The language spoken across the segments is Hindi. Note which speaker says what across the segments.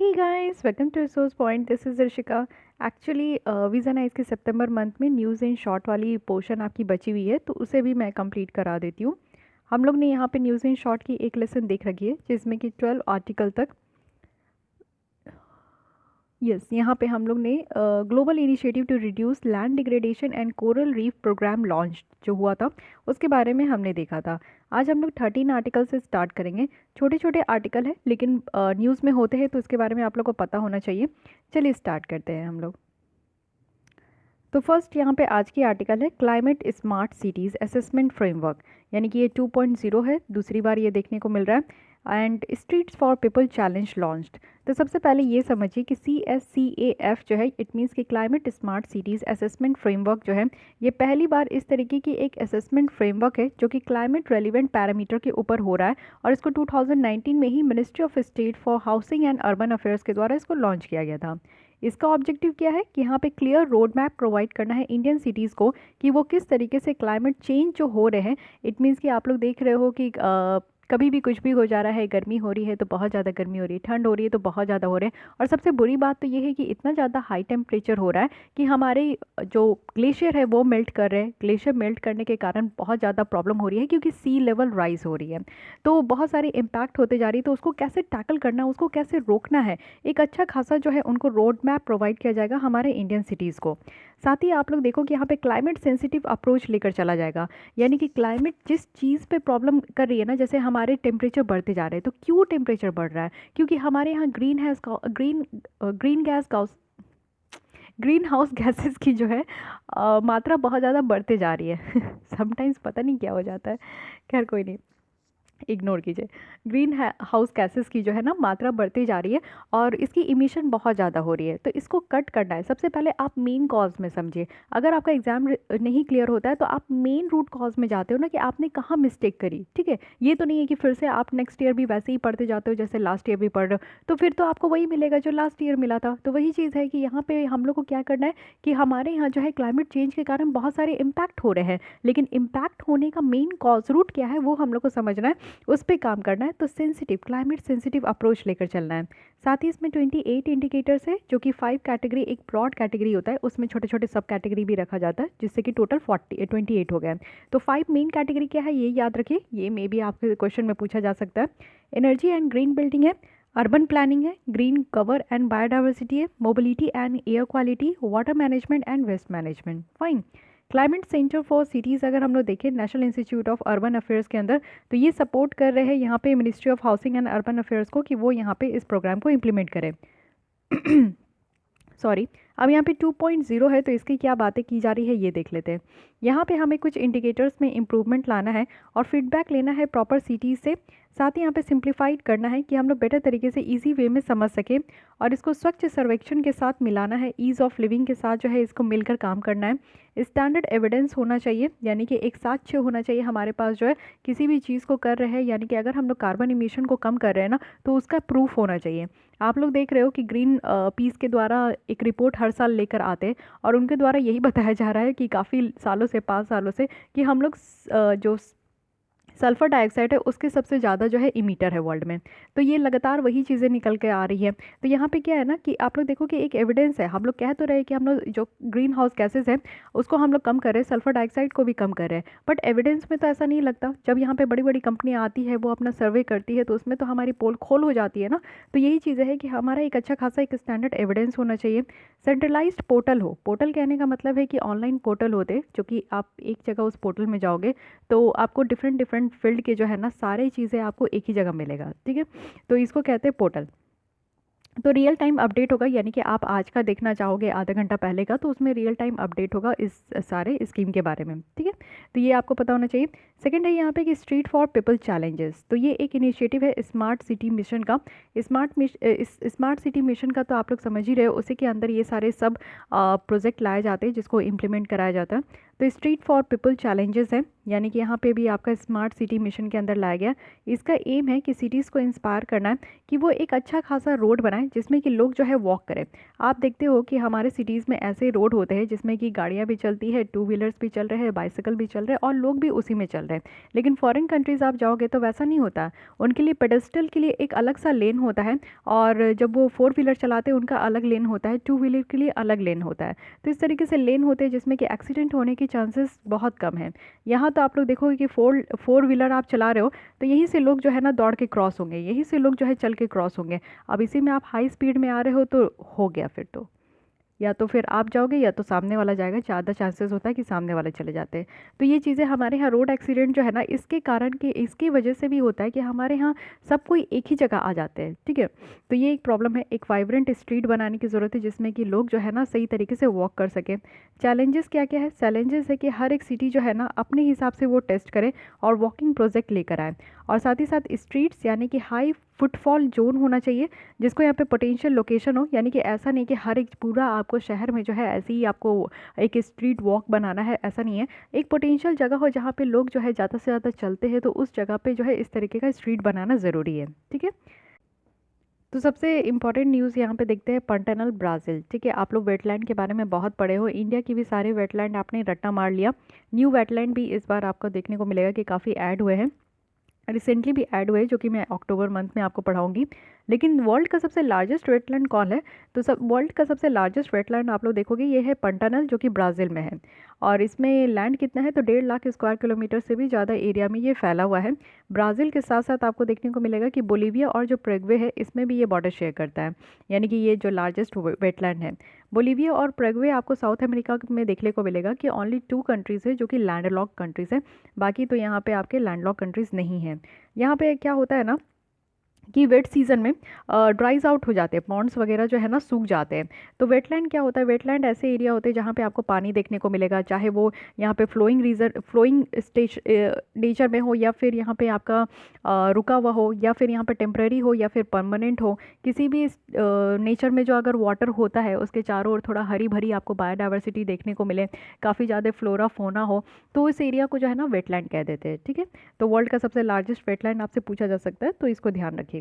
Speaker 1: Hey guys, welcome to Resource Point. This is Rishika. Actually vision eyes के सितंबर मंथ में न्यूज़ इन शॉर्ट वाली पोर्शन आपकी बची हुई है, तो उसे भी मैं कंप्लीट करा देती हूँ। हम लोग ने यहाँ पे न्यूज़ इन शॉर्ट की एक लेसन देख रखी है जिसमें कि 12 आर्टिकल तक। यहाँ पे हम लोग ने global initiative to reduce land degradation and coral reef programme launch जो हुआ था उसके बारे में हमने देखा था। आज हम लोग 13 आर्टिकल से स्टार्ट करेंगे। छोटे छोटे आर्टिकल है लेकिन न्यूज़ में होते हैं तो उसके बारे में आप लोग को पता होना चाहिए। चलिए स्टार्ट करते हैं हम लोग। तो फर्स्ट यहाँ पे आज की आर्टिकल है climate smart cities assessment framework, यानी कि ये 2.0 है, दूसरी बार ये देखने को मिल रहा है। And streets for people challenge launched. तो सबसे पहले ये समझिए कि CSCAF जो है इट मीन्स कि climate smart cities assessment framework जो है ये पहली बार इस तरीके की एक असेसमेंट फ्रेमवर्क है जो कि क्लाइमेट रेलिवेंट पैरामीटर के ऊपर हो रहा है, और इसको 2019 में ही ministry of state for housing and urban affairs के द्वारा इसको लॉन्च किया गया था। इसका ऑब्जेक्टिव क्या है कि यहाँ पे क्लियर रोड मैप प्रोवाइड करना है इंडियन सिटीज़ को कि वो किस तरीके से क्लाइमेट चेंज जो हो रहे हैं, इट मीन्स कि आप लोग देख रहे हो कि कभी भी कुछ भी हो जा रहा है, गर्मी हो रही है तो बहुत ज़्यादा गर्मी हो रही है, ठंड हो रही है तो बहुत ज़्यादा हो रहे हैं। और सबसे बुरी बात तो ये है कि इतना ज़्यादा हाई टेम्परेचर हो रहा है कि हमारे जो ग्लेशियर है वो मेल्ट कर रहे हैं। ग्लेशियर मेल्ट करने के कारण बहुत ज़्यादा प्रॉब्लम हो रही है क्योंकि सी लेवल राइज हो रही है, तो बहुत सारे इम्पैक्ट होते जा रही है। तो उसको कैसे टैकल करना है, उसको कैसे रोकना है, एक अच्छा खासा जो है उनको रोड मैप प्रोवाइड किया जाएगा हमारे इंडियन सिटीज़ को। साथ ही आप लोग देखो कि यहाँ पे क्लाइमेट सेंसिटिव अप्रोच लेकर चला जाएगा, यानी कि क्लाइमेट जिस चीज़ पे प्रॉब्लम कर रही है ना, जैसे हमारे टेम्परेचर बढ़ते जा रहे हैं, तो क्यों टेम्परेचर बढ़ रहा है? क्योंकि हमारे यहाँ ग्रीन हाउस गैसेस की जो है मात्रा बहुत ज़्यादा बढ़ते जा रही है। समटाइम्स पता नहीं क्या हो जाता है, खैर कोई नहीं, इग्नोर कीजिए। ग्रीन हाउस गैसेस की जो है ना मात्रा बढ़ती जा रही है और इसकी इमिशन बहुत ज़्यादा हो रही है, तो इसको कट करना है। सबसे पहले आप मेन कॉज में समझिए। अगर आपका एग्जाम नहीं क्लियर होता है तो आप मेन रूट कॉज में जाते हो ना, कि आपने कहाँ मिस्टेक करी। ठीक है, ये तो नहीं है कि फिर से आप नेक्स्ट ईयर भी वैसे ही पढ़ते जाते हो जैसे लास्ट ईयर भी पढ़ रहे हो, तो फिर तो आपको वही मिलेगा जो लास्ट ईयर मिला था। तो वही चीज़ है कि यहाँ पे हम लोग को क्या करना है कि हमारे यहाँ जो है क्लाइमेट चेंज के कारण बहुत सारे इम्पैक्ट हो रहे हैं, लेकिन इम्पैक्ट होने का मेन कॉज रूट क्या है वो हम लोग को समझना है, उस पर काम करना है। तो सेंसिटिव क्लाइमेट सेंसिटिव अप्रोच लेकर चलना है। साथ ही इसमें 28 इंडिकेटर्स है जो कि 5 कैटेगरी, एक ब्रॉड कैटेगरी होता है उसमें छोटे छोटे सब कैटेगरी भी रखा जाता है, जिससे कि टोटल 28 हो गए। तो 5 मेन कैटेगरी क्या है ये याद रखिए, ये मे भी आपके क्वेश्चन में पूछा जा सकता है। एनर्जी एंड ग्रीन बिल्डिंग है, अर्बन प्लानिंग है, ग्रीन कवर एंड बायोडाइवर्सिटी है, mobility and air quality, water management and waste management. Fine. Climate centre for cities अगर हम लोग देखें national institute of urban affairs के अंदर, तो ये सपोर्ट कर रहे हैं यहाँ पे ministry of housing and urban affairs को कि वो यहाँ पे इस प्रोग्राम को इम्प्लीमेंट करें। सॉरी। अब यहाँ पे 2.0 है तो इसकी क्या बातें की जा रही है ये देख लेते हैं। यहाँ पे हमें कुछ इंडिकेटर्स में इम्प्रूवमेंट लाना है और फीडबैक लेना है प्रॉपर सिटीज़ से। साथ ही यहाँ पे सिंप्लीफाइड करना है कि हम लोग बेटर तरीके से इजी वे में समझ सकें, और इसको स्वच्छ सर्वेक्षण के साथ मिलाना है, ईज़ ऑफ लिविंग के साथ जो है इसको मिलकर काम करना है। स्टैंडर्ड एविडेंस होना चाहिए, यानी कि एक साक्ष्य होना चाहिए हमारे पास जो है किसी भी चीज़ को कर रहे हैं, यानी कि अगर हम लोग कार्बन इमिशन को कम कर रहे हैं ना तो उसका प्रूफ होना चाहिए। आप लोग देख रहे हो कि ग्रीन पीस के द्वारा एक रिपोर्ट हर साल लेकर आते हैं, और उनके द्वारा यही बताया जा रहा है कि काफ़ी सालों से 5 सालों से कि हम लोग जो सल्फ़र डाइऑक्साइड है उसके सबसे ज़्यादा जो है इमीटर है वर्ल्ड में। तो ये लगातार वही चीज़ें निकल के आ रही है। तो यहाँ पे क्या है ना कि आप लोग देखो कि एक एविडेंस है, हम लोग कह तो रहे हैं कि हम लोग जो ग्रीन हाउस गैसेज है उसको हम लोग कम कर रहे हैं, सल्फ़र डाइऑक्साइड को भी कम कर रहे हैं, बट एविडेंस में तो ऐसा नहीं लगता। जब यहाँ पे बड़ी बड़ी कंपनियाँ आती है, वो अपना सर्वे करती है, तो उसमें तो हमारी पोल खोल हो जाती है ना। तो यही चीज़ है कि हमारा एक अच्छा खासा एक स्टैंडर्ड एविडेंस होना चाहिए। सेंट्रलाइज्ड पोर्टल हो, पोर्टल कहने का मतलब है कि ऑनलाइन पोर्टल होते जो कि आप एक जगह उस पोर्टल में जाओगे तो आपको डिफरेंट डिफरेंट फील्ड के जो है ना सारी चीज़ें आपको एक ही जगह मिलेगा। ठीक है, तो इसको कहते हैं पोर्टल। तो रियल टाइम अपडेट होगा, यानी कि आप आज का देखना चाहोगे आधा घंटा पहले का, तो उसमें रियल टाइम अपडेट होगा इस सारे स्कीम के बारे में। ठीक है, तो ये आपको पता होना चाहिए। सेकंड है यहाँ पे कि स्ट्रीट फॉर पीपल चैलेंजेस, तो ये एक इनिशिएटिव है स्मार्ट सिटी मिशन का। स्मार्ट सिटी मिशन का तो आप लोग समझ ही रहे हो, उसी के अंदर ये सारे सब प्रोजेक्ट लाए जाते हैं जिसको इम्प्लीमेंट कराया जाता है। तो स्ट्रीट फॉर पीपल चैलेंजेस है, यानी कि यहाँ पे भी आपका स्मार्ट सिटी मिशन के अंदर लाया गया। इसका एम है कि सिटीज़ को इंस्पायर करना है कि वो एक अच्छा खासा रोड बनाए जिसमें कि लोग जो है वॉक करें। आप देखते हो कि हमारे सिटीज़ में ऐसे रोड होते हैं जिसमें कि गाड़ियाँ भी चलती है, टू व्हीलर्स भी चल रहे हैं, बाइसिकल भी चल रहे हैं और लोग भी उसी में चल रहे हैं। लेकिन फॉरेन कंट्रीज़ आप जाओगे तो वैसा नहीं होता। उनके लिए पेडेस्ट्रियल के लिए एक अलग सा लेन होता है, और जब वो 4 व्हीलर चलाते हैं उनका अलग लेन होता है, 2 व्हीलर के लिए अलग लेन होता है। तो इस तरीके से लेन होते हैं जिसमें कि एक्सीडेंट होने की चांसेस बहुत कम है। यहाँ तो आप लोग देखोगे कि फोर व्हीलर आप चला रहे हो तो यहीं से लोग जो है ना दौड़ के क्रॉस होंगे, यहीं से लोग जो है चल के क्रॉस होंगे। अब इसी में आप हाई स्पीड में आ रहे हो तो हो गया, फिर तो या तो फिर आप जाओगे या तो सामने वाला जाएगा, ज़्यादा चांसेस होता है कि सामने वाले चले जाते हैं। तो ये चीज़ें हमारे यहाँ रोड एक्सीडेंट जो है ना इसके कारण कि इसकी वजह से भी होता है कि हमारे यहाँ सब कोई एक ही जगह आ जाते हैं, ठीक है। तो ये एक प्रॉब्लम है। एक वाइब्रेंट स्ट्रीट बनाने की ज़रूरत है जिसमें कि लोग जो है ना सही तरीके से वॉक कर सकें। चैलेंजेस क्या क्या है? चैलेंजेस है कि हर एक सिटी जो है ना अपने हिसाब से वो टेस्ट करे और वॉकिंग प्रोजेक्ट लेकर आए, और साथ ही साथ स्ट्रीट्स यानी कि हाई फुटफॉल जोन होना चाहिए जिसको यहाँ पे पोटेंशियल लोकेशन हो, यानी कि ऐसा नहीं कि हर एक पूरा आपको शहर में जो है ऐसे ही आपको एक स्ट्रीट वॉक बनाना है, ऐसा नहीं है। एक पोटेंशियल जगह हो जहाँ पे लोग जो है ज़्यादा से ज़्यादा चलते हैं तो उस जगह पे जो है इस तरीके का स्ट्रीट बनाना ज़रूरी है, ठीक है। तो सबसे इम्पॉर्टेंट न्यूज़ यहाँ पे देखते हैं पंटेनल ब्राज़ील, ठीक है। आप लोग वेटलैंड के बारे में बहुत पढ़े हो, इंडिया की भी सारे वेटलैंड आपने रट्टा मार लिया। न्यू वेटलैंड भी इस बार आपको देखने को मिलेगा कि काफ़ी ऐड हुए हैं, रिसेंटली भी ऐड हुए, जो कि मैं अक्टूबर मंथ में आपको पढ़ाऊंगी। लेकिन वर्ल्ड का सबसे लार्जेस्ट वेटलैंड कौन है? तो सब वर्ल्ड का सबसे लार्जेस्ट वेटलैंड आप लोग देखोगे ये है पंटानल, जो कि ब्राज़ील में है। और इसमें लैंड कितना है? तो 1.5 लाख स्क्वायर किलोमीटर से भी ज़्यादा एरिया में ये फैला हुआ है। ब्राज़ील के साथ साथ आपको देखने को मिलेगा कि बोलीविया और जो प्रेगवे है इसमें भी ये बॉर्डर शेयर करता है, यानी कि ये जो लार्जेस्ट वेटलैंड है। बोलीविया और प्रेगवे आपको साउथ अमेरिका में देखने को मिलेगा कि ओनली 2 कंट्रीज़ है जो कि लैंडलॉक कंट्रीज़ है, बाकी तो यहाँ पे आपके लैंडलॉक कंट्रीज़ नहीं है। यहाँ पे क्या होता है ना कि वेट सीज़न में ड्राइज आउट हो जाते हैं, पॉन्ड्स वगैरह जो है ना सूख जाते हैं। तो वेटलैंड क्या होता है? वेटलैंड ऐसे एरिया होते हैं जहाँ पे आपको पानी देखने को मिलेगा, चाहे वो यहाँ पे फ्लोइंग स्टेज नेचर में हो, या फिर यहाँ पे आपका रुका हुआ हो, या फिर यहाँ पे टेम्परेरी हो, या फिर परमानेंट हो। किसी भी नेचर में जो अगर वाटर होता है उसके चारों ओर थोड़ा हरी भरी आपको बायोडाइवर्सिटी देखने को मिले, काफ़ी ज़्यादा फ्लोरा फोना हो, तो इस एरिया को जो है ना वेटलैंड कह देते हैं, ठीक है। तो वर्ल्ड का सबसे लार्जेस्ट वेटलैंड आपसे पूछा जा सकता है, तो इसको ध्यान रखिएगा।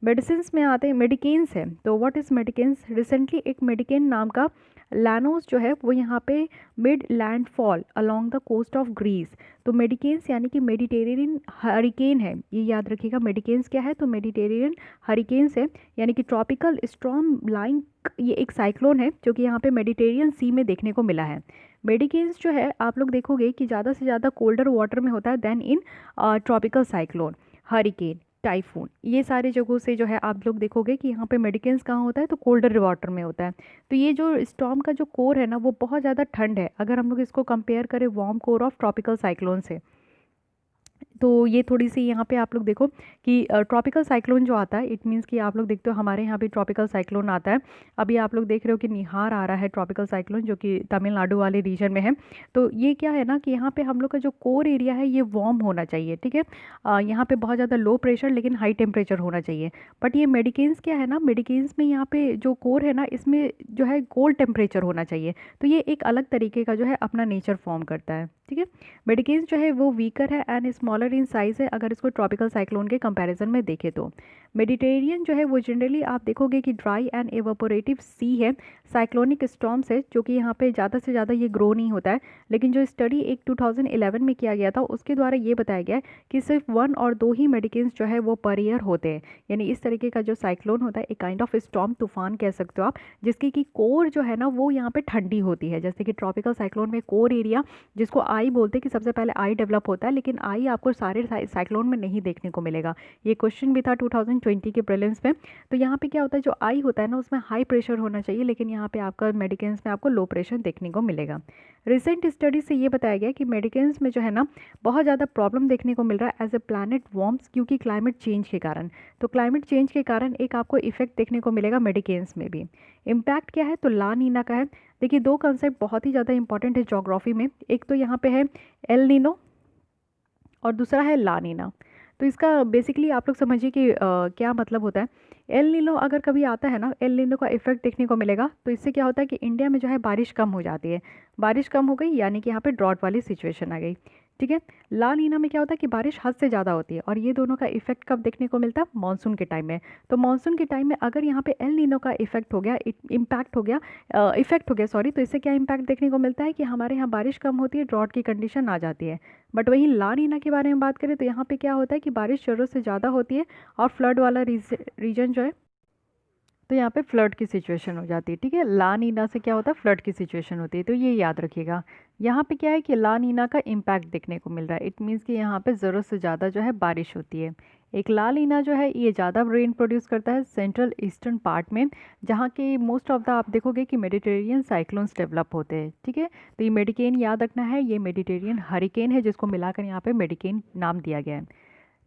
Speaker 1: मेडिसिन्स में आते हैं, मेडिकेन्स है। तो व्हाट इज़ मेडिकेन्स? रिसेंटली एक मेडिकेन नाम का लैनोस जो है वो यहाँ पे mid landfall along the coast of Greece. तो मेडिकेन्स यानी कि मेडिटेरेनियन हरिकेन है, ये याद रखिएगा। मेडिकेन्स क्या है? तो मेडिटेरेनियन हरिकेन्स है, यानी कि ट्रॉपिकल स्टॉर्म लाइन, ये एक साइक्लोन है जो कि यहाँ पे मेडिटेरियन सी में देखने को मिला है। मेडिकेन्स जो है आप लोग देखोगे कि ज़्यादा से ज़्यादा कोल्डर वाटर में होता है then in tropical cyclone, hurricane, typhoon, ये सारे जगहों से जो है आप लोग देखोगे कि यहाँ पे मेडिकेन्स कहाँ होता है? तो कोल्डर वाटर में होता है। तो ये जो स्टॉर्म का जो कोर है ना वो बहुत ज़्यादा ठंड है, अगर हम लोग इसको कंपेयर करें warm core of tropical cyclone से। तो ये थोड़ी सी यहाँ पे आप लोग देखो कि ट्रॉपिकल साइक्लोन जो आता है, इट मीन्स कि आप लोग देखते हो हमारे यहाँ भी ट्रॉपिकल साइक्लोन आता है। अभी आप लोग देख रहे हो कि निहार आ रहा है ट्रॉपिकल साइक्लोन, जो कि तमिलनाडु वाले रीजन में है। तो ये क्या है ना कि यहाँ पे हम लोग का जो कोर एरिया है ये वार्म होना चाहिए, ठीक है। यहाँ पे बहुत ज़्यादा लो प्रेशर लेकिन हाई टेम्परेचर होना चाहिए। बट ये मेडिकेन्स क्या है ना, मेडिकेन्स में यहाँ पे जो कोर है ना इसमें जो है कोल्ड टेम्परेचर होना चाहिए। तो ये एक अलग तरीके का जो है अपना नेचर फॉर्म करता है, ठीक है। मेडिकेन्स जो है वो वीकर है एंड स्मॉलर इन साइज़ है, अगर इसको ट्रॉपिकल साइक्लोन के कंपैरिजन में देखें तो। मेडिटेरियन जो है वो जनरली आप देखोगे कि ड्राई एंड एवापोरेटिव सी है, साइक्लोनिक स्टॉर्म्स है, जो कि यहाँ पे ज़्यादा से ज़्यादा ये ग्रो नहीं होता है। लेकिन जो स्टडी एक 2011 में किया गया था उसके द्वारा ये बताया गया है कि सिर्फ 1 और 2 ही मेडिकेन्स जो है वो पर ईयर होते हैं। यानी इस तरीके का जो साइक्लोन होता है एक काइंड ऑफ स्टॉर्म, तूफान कह सकते हो आप, जिसकी की कोर जो है ना वो यहाँ पे ठंडी होती है। जैसे कि ट्रॉपिकल साइक्लोन में कोर एरिया जिसको आई बोलते हैं कि सबसे पहले आई डेवलप होता है, लेकिन आई आपको सारे साइक्लोन में नहीं देखने को मिलेगा। ये क्वेश्चन भी था 2020 के प्रीलिम्स में। तो यहाँ पे क्या होता है, जो आई होता है ना उसमें हाई प्रेशर होना चाहिए, लेकिन यहाँ पे आपका मेडिकेन्स में आपको लो प्रेशर देखने को मिलेगा। रिसेंट स्टडी से ये बताया गया कि मेडिकेन्स में जो है ना बहुत ज़्यादा प्रॉब्लम देखने को मिल रहा है एज ए प्लानट वार्म्स, क्योंकि क्लाइमेट चेंज के कारण। तो क्लाइमेट चेंज के कारण एक आपको इफेक्ट देखने को मिलेगा मेडिकेन्स में भी। इम्पैक्ट क्या है? तो ला नीना का है। देखिए 2 कंसेप्ट बहुत ही ज़्यादा इंपॉर्टेंट है ज्योग्राफी में, एक तो यहाँ पे है एल नीनो और दूसरा है ला नीना। तो इसका बेसिकली आप लोग समझिए कि क्या मतलब होता है। एल नीनो अगर कभी आता है ना, एल नीनो का इफेक्ट देखने को मिलेगा, तो इससे क्या होता है कि इंडिया में जो है बारिश कम हो जाती है। बारिश कम हो गई यानी कि यहाँ पे ड्रॉट वाली सिचुएशन आ गई। ठीक है। ला नीना में क्या होता है कि बारिश हद से ज़्यादा होती है, और ये दोनों का इफेक्ट कब देखने को मिलता है? मानसून के टाइम में। तो मानसून के टाइम में अगर यहाँ पे एल नीनो का इफेक्ट हो गया, इम्पैक्ट हो गया, इफेक्ट हो गया सॉरी, तो इससे क्या इम्पैक्ट देखने को मिलता है कि हमारे यहाँ बारिश कम होती है, ड्रॉट की कंडीशन आ जाती है। बट वहीं ला नीना के बारे में बात करें तो यहाँ पे क्या होता है कि बारिश ज़रूरत से ज़्यादा होती है और फ्लड वाला रीजन जो है, तो यहाँ पे फ्लड की सिचुएशन हो जाती है। ठीक है, ला नीना से क्या होता है? फ्लड की सिचुएशन होती है। तो ये याद रखिएगा। यहाँ पे क्या है कि ला नीना का इम्पैक्ट देखने को मिल रहा है। इट मीन्स कि यहाँ पे ज़रूरत से ज़्यादा जो है बारिश होती है। एक ला नीना जो है ये ज़्यादा रेन प्रोड्यूस करता है सेंट्रल ईस्टर्न पार्ट में, जहाँ के मोस्ट ऑफ द आप देखोगे कि मेडिटेरियन साइक्लोन्स डेवलप होते हैं। ठीक है, तो ये मेडिकेन याद रखना है, ये मेडिटेरियन हरिकेन है जिसको मिलाकर यहाँ पे मेडिकेन नाम दिया गया है।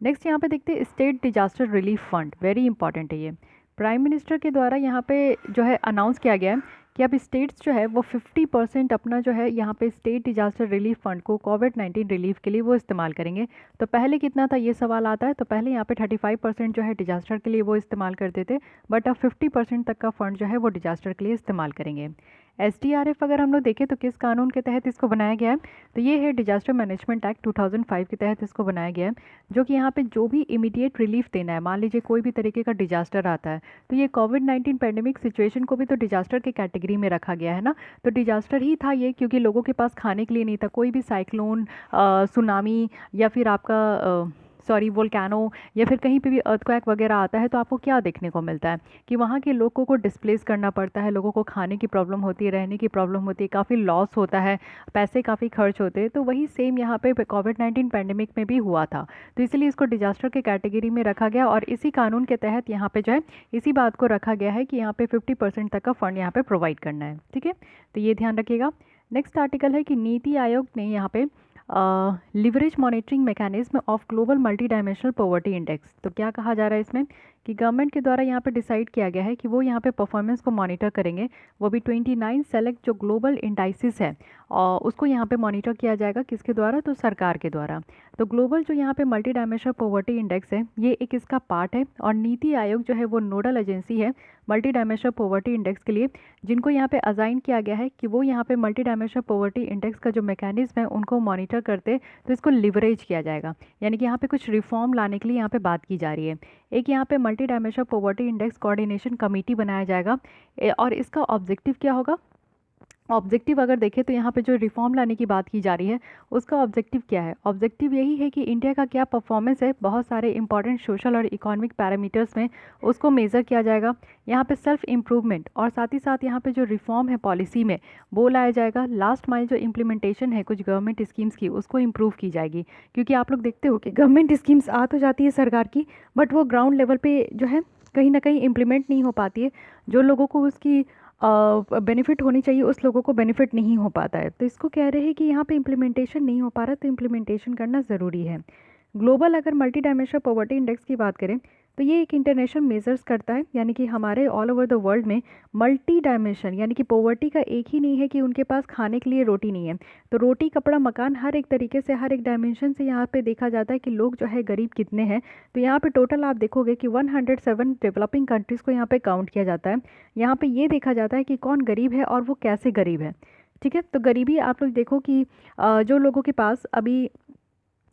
Speaker 1: नेक्स्ट यहाँ पे देखते हैं state disaster relief fund, very important है ये। प्राइम मिनिस्टर के द्वारा यहाँ पे जो है अनाउंस किया गया है कि अब स्टेट्स जो है वो 50% अपना जो है यहाँ पे स्टेट डिजास्टर रिलीफ फंड को कोविड-19 रिलीफ के लिए वो इस्तेमाल करेंगे। तो पहले कितना था ये सवाल आता है, तो पहले यहाँ पे 35% जो है डिजास्टर के लिए वो इस्तेमाल करते थे, बट अब 50% तक का फंड जो है वो डिजास्टर के लिए इस्तेमाल करेंगे। SDRF अगर हम लोग देखें तो किस कानून के तहत इसको बनाया गया है? तो ये है डिजास्टर मैनेजमेंट एक्ट 2005 के तहत इसको बनाया गया है, जो कि यहाँ पे जो भी इमीडिएट रिलीफ देना है, मान लीजिए कोई भी तरीके का डिजास्टर आता है, तो ये कोविड-19 पैंडेमिक सिचुएशन को भी तो डिजास्टर के कैटेगरी में रखा गया है ना। तो डिजास्टर ही था ये, क्योंकि लोगों के पास खाने के लिए नहीं था। कोई भी साइक्लोन, सुनामी या फिर आपका सॉरी वोल्केनो या फिर कहीं पे भी अर्थक्वेक वगैरह आता है, तो आपको क्या देखने को मिलता है कि वहाँ के लोगों को डिस्प्लेस करना पड़ता है, लोगों को खाने की प्रॉब्लम होती है, रहने की प्रॉब्लम होती है, काफ़ी लॉस होता है, पैसे काफ़ी खर्च होते हैं। तो वही सेम यहाँ पे कोविड-19 पैंडेमिक में भी हुआ था। तो इसलिए इसको डिजास्टर के कैटेगरी में रखा गया, और इसी कानून के तहत यहाँ पे जो है इसी बात को रखा गया है कि यहाँ पे 50% तक का फंड यहाँ पे प्रोवाइड करना है। ठीक है, तो ये ध्यान रखिएगा। नेक्स्ट आर्टिकल है कि नीति आयोग ने यहाँ पे leverage monitoring mechanism of global multi dimensional poverty index. तो क्या कहा जा रहा है इसमें कि गवर्नमेंट के द्वारा यहाँ पे डिसाइड किया गया है कि वो यहाँ पे परफॉर्मेंस को मॉनिटर करेंगे, वो भी 29 सेलेक्ट जो ग्लोबल इंडाइसिस है और उसको यहाँ पे मॉनिटर किया जाएगा। किसके द्वारा? तो सरकार के द्वारा। तो ग्लोबल जो यहाँ पे मल्टी डायमेंशनल पॉवर्टी इंडेक्स है, ये एक इसका पार्ट है, और नीति आयोग जो है वो नोडल एजेंसी है मल्टी डायमेंशनल पॉवर्टी इंडेक्स के लिए, जिनको यहाँ पे असाइन किया गया है कि वो यहाँ पे मल्टी डायमेंशनल पॉवर्टी इंडेक्स का जो मैकेनिज्म है उनको मॉनिटर करते, तो इसको लिवरेज किया जाएगा। यानी कि यहाँ पे कुछ रिफॉर्म लाने के लिए यहाँ पे बात की जा रही है। एक यहाँ पे multi dimensional poverty index coordination committee बनाया जाएगा, और इसका ऑब्जेक्टिव क्या होगा? ऑब्जेक्टिव अगर देखें तो यहाँ पे जो रिफॉर्म लाने की बात की जा रही है उसका ऑब्जेक्टिव क्या है? ऑब्जेक्टिव यही है कि इंडिया का क्या परफॉर्मेंस है बहुत सारे इंपॉर्टेंट सोशल और इकोनॉमिक पैरामीटर्स में, उसको मेज़र किया जाएगा। यहाँ पे सेल्फ इम्प्रूवमेंट और साथ ही साथ यहाँ पे जो रिफॉर्म है पॉलिसी में वो लाया जाएगा। लास्ट माइल जो इम्प्लीमेंटेशन है कुछ गवर्नमेंट स्कीम्स की, उसको इम्प्रूव की जाएगी, क्योंकि आप लोग देखते हो कि गवर्नमेंट स्कीम्स आ तो जाती है सरकार की, बट वो ग्राउंड लेवल पर जो है कहीं ना कहीं इम्प्लीमेंट नहीं हो पाती है। जो लोगों को उसकी बेनिफिट होनी चाहिए उस लोगों को बेनिफिट नहीं हो पाता है। तो इसको कह रहे हैं कि यहाँ पे इम्प्लीमेंटेशन नहीं हो पा रहा, तो इम्प्लीमेंटेशन करना ज़रूरी है। ग्लोबल अगर मल्टी डायमेंशनल पॉवर्टी इंडेक्स की बात करें तो ये एक इंटरनेशनल मेजर्स करता है, यानी कि हमारे ऑल ओवर द वर्ल्ड में मल्टी डायमेंशन, यानी कि पॉवर्टी का एक ही नहीं है कि उनके पास खाने के लिए रोटी नहीं है। तो रोटी, कपड़ा, मकान, हर एक तरीके से, हर एक डायमेंशन से यहाँ पे देखा जाता है कि लोग जो है गरीब कितने हैं। तो यहाँ पे टोटल आप देखोगे कि 107 डेवलपिंग कंट्रीज़ को यहाँ पे काउंट किया जाता है। यहाँ पे ये देखा जाता है कि कौन गरीब है और वो कैसे गरीब है। ठीक है, तो गरीबी आप लोग देखो कि जो लोगों के पास अभी,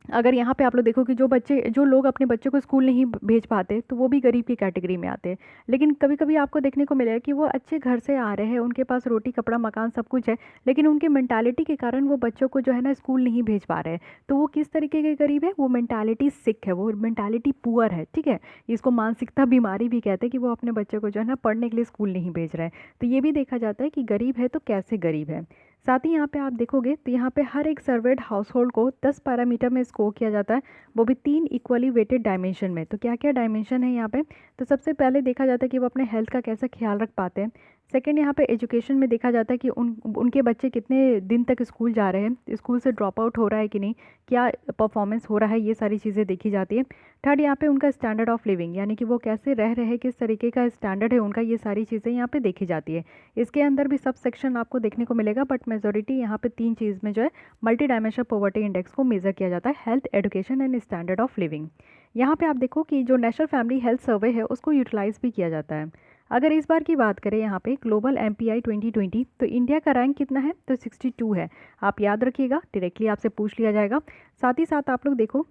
Speaker 1: अगर यहाँ पे आप लोग देखो कि जो लोग अपने बच्चों को स्कूल नहीं भेज पाते, तो वो भी गरीब की कैटेगरी में आते हैं। लेकिन कभी कभी आपको देखने को मिलेगा कि वो अच्छे घर से आ रहे हैं, उनके पास रोटी, कपड़ा, मकान सब कुछ है, लेकिन उनके मेंटालिटी के कारण वो बच्चों को जो है ना स्कूल नहीं भेज पा रहे हैं। तो वो किस तरीके के गरीब है? वो मेंटालिटी सिक है, वो मेंटालिटी पुअर है। ठीक है, इसको मानसिकता बीमारी भी कहते हैं कि वो अपने बच्चों को जो है ना पढ़ने के लिए स्कूल नहीं भेज रहे हैं। तो ये भी देखा जाता है कि गरीब है तो कैसे गरीब है। साथ ही यहाँ पे आप देखोगे तो यहाँ पे हर एक सर्वेड हाउस होल्ड को 10 पैरामीटर में स्कोर किया जाता है, वो भी 3 इक्वली वेटेड डायमेंशन में। तो क्या क्या डायमेंशन है यहाँ पे? तो सबसे पहले देखा जाता है कि वो अपने हेल्थ का कैसा ख्याल रख पाते हैं। सेकंड, यहाँ पे एजुकेशन में देखा जाता है कि उनके बच्चे कितने दिन तक स्कूल जा रहे हैं, स्कूल से ड्रॉप आउट हो रहा है कि नहीं, क्या परफॉर्मेंस हो रहा है, ये सारी चीज़ें देखी जाती है। थर्ड, यहाँ पे उनका स्टैंडर्ड ऑफ लिविंग, यानी कि वो कैसे रह रहे हैं, किस तरीके का स्टैंडर्ड है उनका, ये सारी चीज़ें यहाँ पे देखी जाती है। इसके अंदर भी सब सेक्शन आपको देखने को मिलेगा, बट मेजोरिटी यहाँ पे 3 चीज़ में जो है मल्टी डायमेंशनल पॉवर्टी इंडेक्स को मेज़र किया जाता है, health, education and standard of living. यहाँ पे आप देखो कि जो नेशनल फैमिली हेल्थ सर्वे है उसको यूटिलाइज़ भी किया जाता है। अगर इस बार की बात करें यहाँ पे ग्लोबल MPI 2020, तो इंडिया का रैंक कितना है, तो 62 है। आप याद रखिएगा, डायरेक्टली आपसे पूछ लिया जाएगा। साथ ही साथ आप लोग देखो